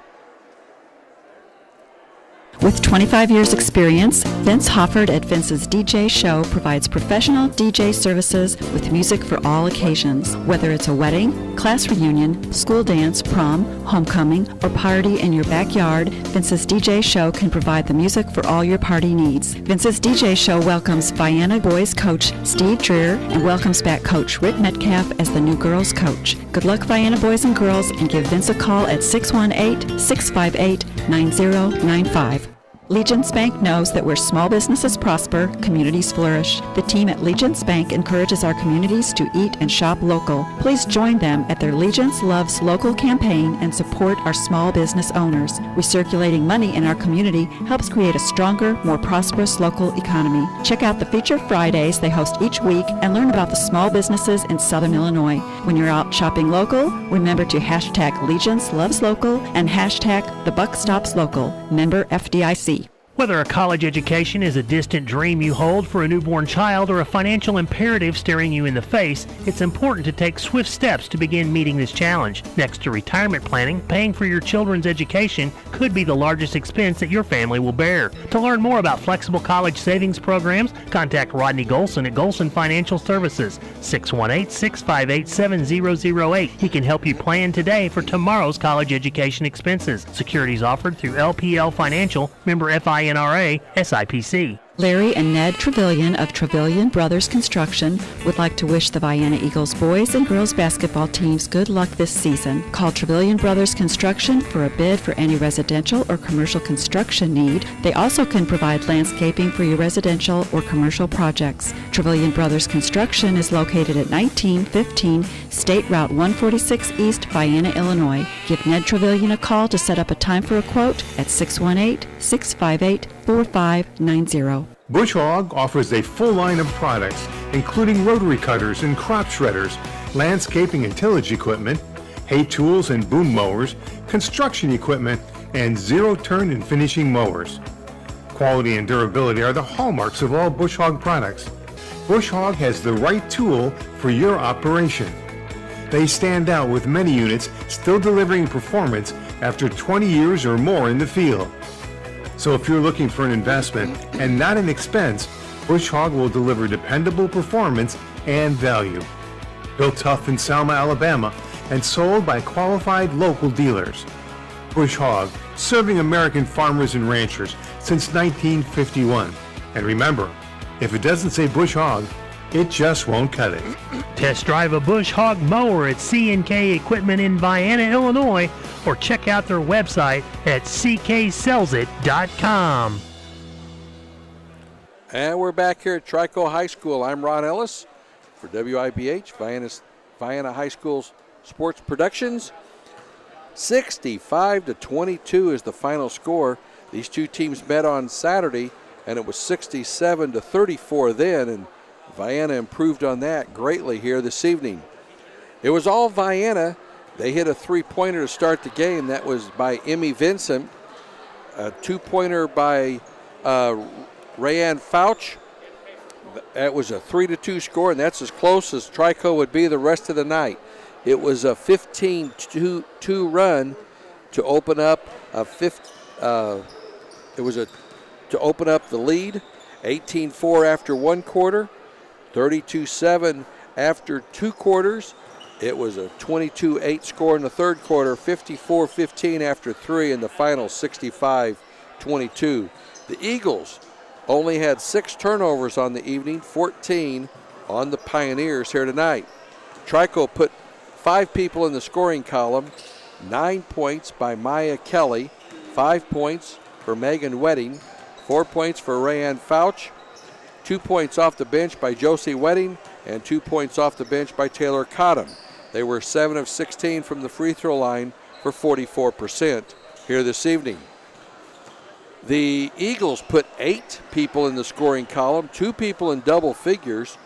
[SPEAKER 9] With 25 years experience, Vince Hofford at Vince's DJ Show provides professional DJ services with music for all occasions. Whether it's a wedding, class reunion, school dance, prom, homecoming, or party in your backyard, Vince's DJ Show can provide the music for all your party needs. Vince's DJ Show welcomes Vienna boys coach Steve Dreer and welcomes back coach Rick Metcalf as the new girls coach. Good luck, Vienna boys and girls, and give Vince a call at 618-658-9095. Legence Bank knows that where small businesses prosper, communities flourish. The team at Legence Bank encourages our communities to eat and shop local. Please join them at their Legence Loves Local campaign and support our small business owners. Recirculating money in our community helps create a stronger, more prosperous local economy. Check out the Feature Fridays they host each week and learn about the small businesses in Southern Illinois. When you're out shopping local, remember to hashtag Legence Loves Local and hashtag The Buck Stops Local. Member FDIC.
[SPEAKER 5] Whether a college education is a distant dream you hold for a newborn child or a financial imperative staring you in the face, it's important to take swift steps to begin meeting this challenge. Next to retirement planning, paying for your children's education could be the largest expense that your family will bear. To learn more about flexible college savings programs, contact Rodney Golson at Golson Financial Services, 618-658-7008. He can help you plan today for tomorrow's college education expenses. Securities offered through LPL Financial, member FINRA, SIPC.
[SPEAKER 9] Larry and Ned Trevelyan of Trevelyan Brothers Construction would like to wish the Vienna Eagles boys and girls basketball teams good luck this season. Call Trevelyan Brothers Construction for a bid for any residential or commercial construction need. They also can provide landscaping for your residential or commercial projects. Trevelyan Brothers Construction is located at 1915 State Route 146 East, Vienna, Illinois. Give Ned Trevelyan a call to set up a time for a quote at 618-658-4590.
[SPEAKER 6] Bush Hog offers a full line of products, including rotary cutters and crop shredders, landscaping and tillage equipment, hay tools and boom mowers, construction equipment, and zero-turn and finishing mowers. Quality and durability are the hallmarks of all Bush Hog products. Bush Hog has the right tool for your operation. They stand out with many units still delivering performance after 20 years or more in the field. So if you're looking for an investment and not an expense, Bush Hog will deliver dependable performance and value. Built tough in Selma, Alabama, and sold by qualified local dealers. Bush Hog, serving American farmers and ranchers since 1951. And remember, if it doesn't say Bush Hog, it just won't cut it.
[SPEAKER 5] Test drive a Bush Hog mower at C&K Equipment in Vienna, Illinois, or check out their website at cksellsit.com.
[SPEAKER 1] And we're back here at Trico High School. I'm Ron Ellis for WIBH, Vienna High School's Sports Productions. 65-22 is the final score. These two teams met on Saturday, and it was 67-34 then, and Vienna improved on that greatly here this evening. It was all Vienna. They hit a three-pointer to start the game. That was by Emmy Vincent. A two-pointer by Rayanne Fouch. That was a 3-2 score, and that's as close as Trico would be the rest of the night. It was a 15-2 run to open up to open up the lead. 18-4 after one quarter. 32-7 after two quarters. It was a 22-8 score in the third quarter, 54-15 after three, and the final 65-22. The Eagles only had 6 turnovers on the evening, 14 on the Pioneers here tonight. Trico put 5 people in the scoring column, 9 points by Maya Kelly, 5 points for Megan Wedding, 4 points for Rayanne Fouch, 2 points off the bench by Josie Wedding, and 2 points off the bench by Taylor Cottom. They were 7 of 16 from the free throw line for 44% here this evening. The Eagles put 8 people in the scoring column, 2 people in double figures.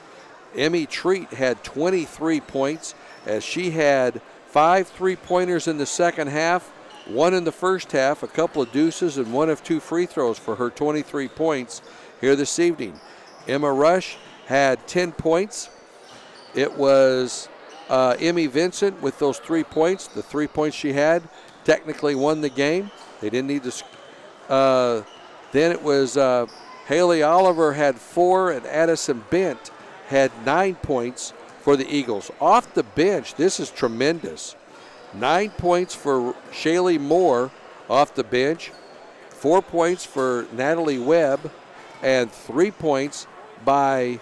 [SPEAKER 1] Emmy Treat had 23 points as she had 5 3-pointers in the second half, 1 in the first half, a couple of deuces, and 1 of 2 free throws for her 23 points here this evening. Emma Rush had 10 points. It was Emmy Vincent with those 3 points. The 3 points she had technically won the game. They didn't need to. Then it was Haley Oliver had 4, and Addison Bent had 9 points for the Eagles. Off the bench, this is tremendous. 9 points for Shaylee Moore off the bench, 4 points for Natalie Webb, and 3 points by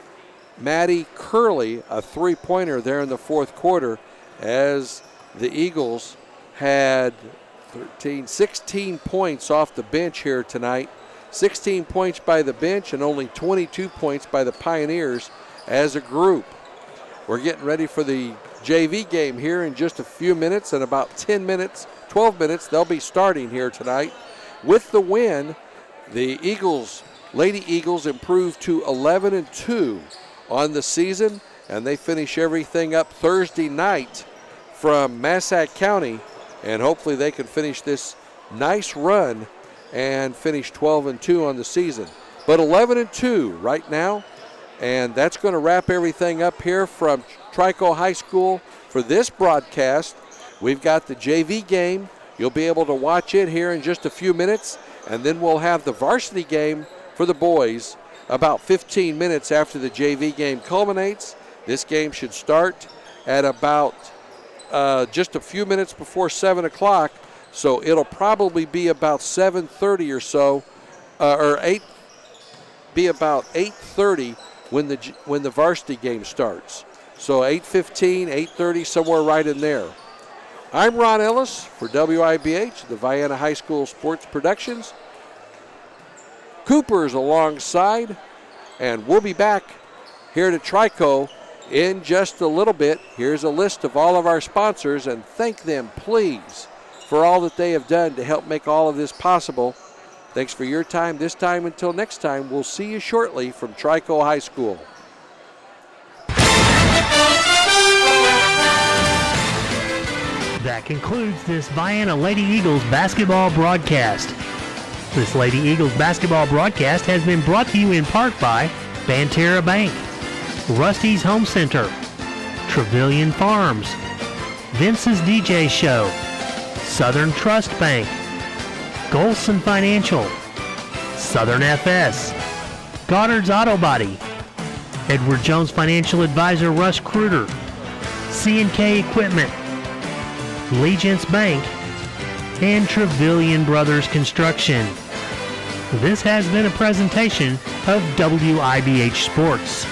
[SPEAKER 1] Maddie Curley, a 3-pointer there in the fourth quarter, as the Eagles had 16 points off the bench here tonight. 16 points by the bench and only 22 points by the Pioneers as a group. We're getting ready for the JV game here in just a few minutes. In about 12 minutes, they'll be starting here tonight. With the win, the Lady Eagles improved to 11-2 on the season, and they finish everything up Thursday night from Massac County, and hopefully they can finish this nice run and finished 12-2 on the season. But 11-2 right now, and that's going to wrap everything up here from Trico High School for this broadcast. We've got the JV game. You'll be able to watch it here in just a few minutes, and then we'll have the varsity game for the boys about 15 minutes after the JV game culminates. This game should start at about just a few minutes before 7 o'clock, so it'll probably be about 7:30 or so, or 8:30 when the varsity game starts. So 8:15, 8:30, somewhere right in there. I'm Ron Ellis for WIBH, the Vienna High School Sports Productions. Cooper's alongside, and we'll be back here to Trico in just a little bit. Here's a list of all of our sponsors, and thank them, please, for all that they have done to help make all of this possible. Thanks for your time this time. Until next time, we'll see you shortly from Trico High School.
[SPEAKER 5] That concludes this Vienna Lady Eagles basketball broadcast. This Lady Eagles basketball broadcast has been brought to you in part by Banterra Bank, Rusty's Home Center, Trevilian Farms, Vince's DJ Show, Southern Trust Bank, Golson Financial, Southern FS, Goddard's Auto Body, Edward Jones Financial Advisor Russ Kruger, C&K Equipment, Legence Bank, and Trevilian Brothers Construction. This has been a presentation of WIBH Sports.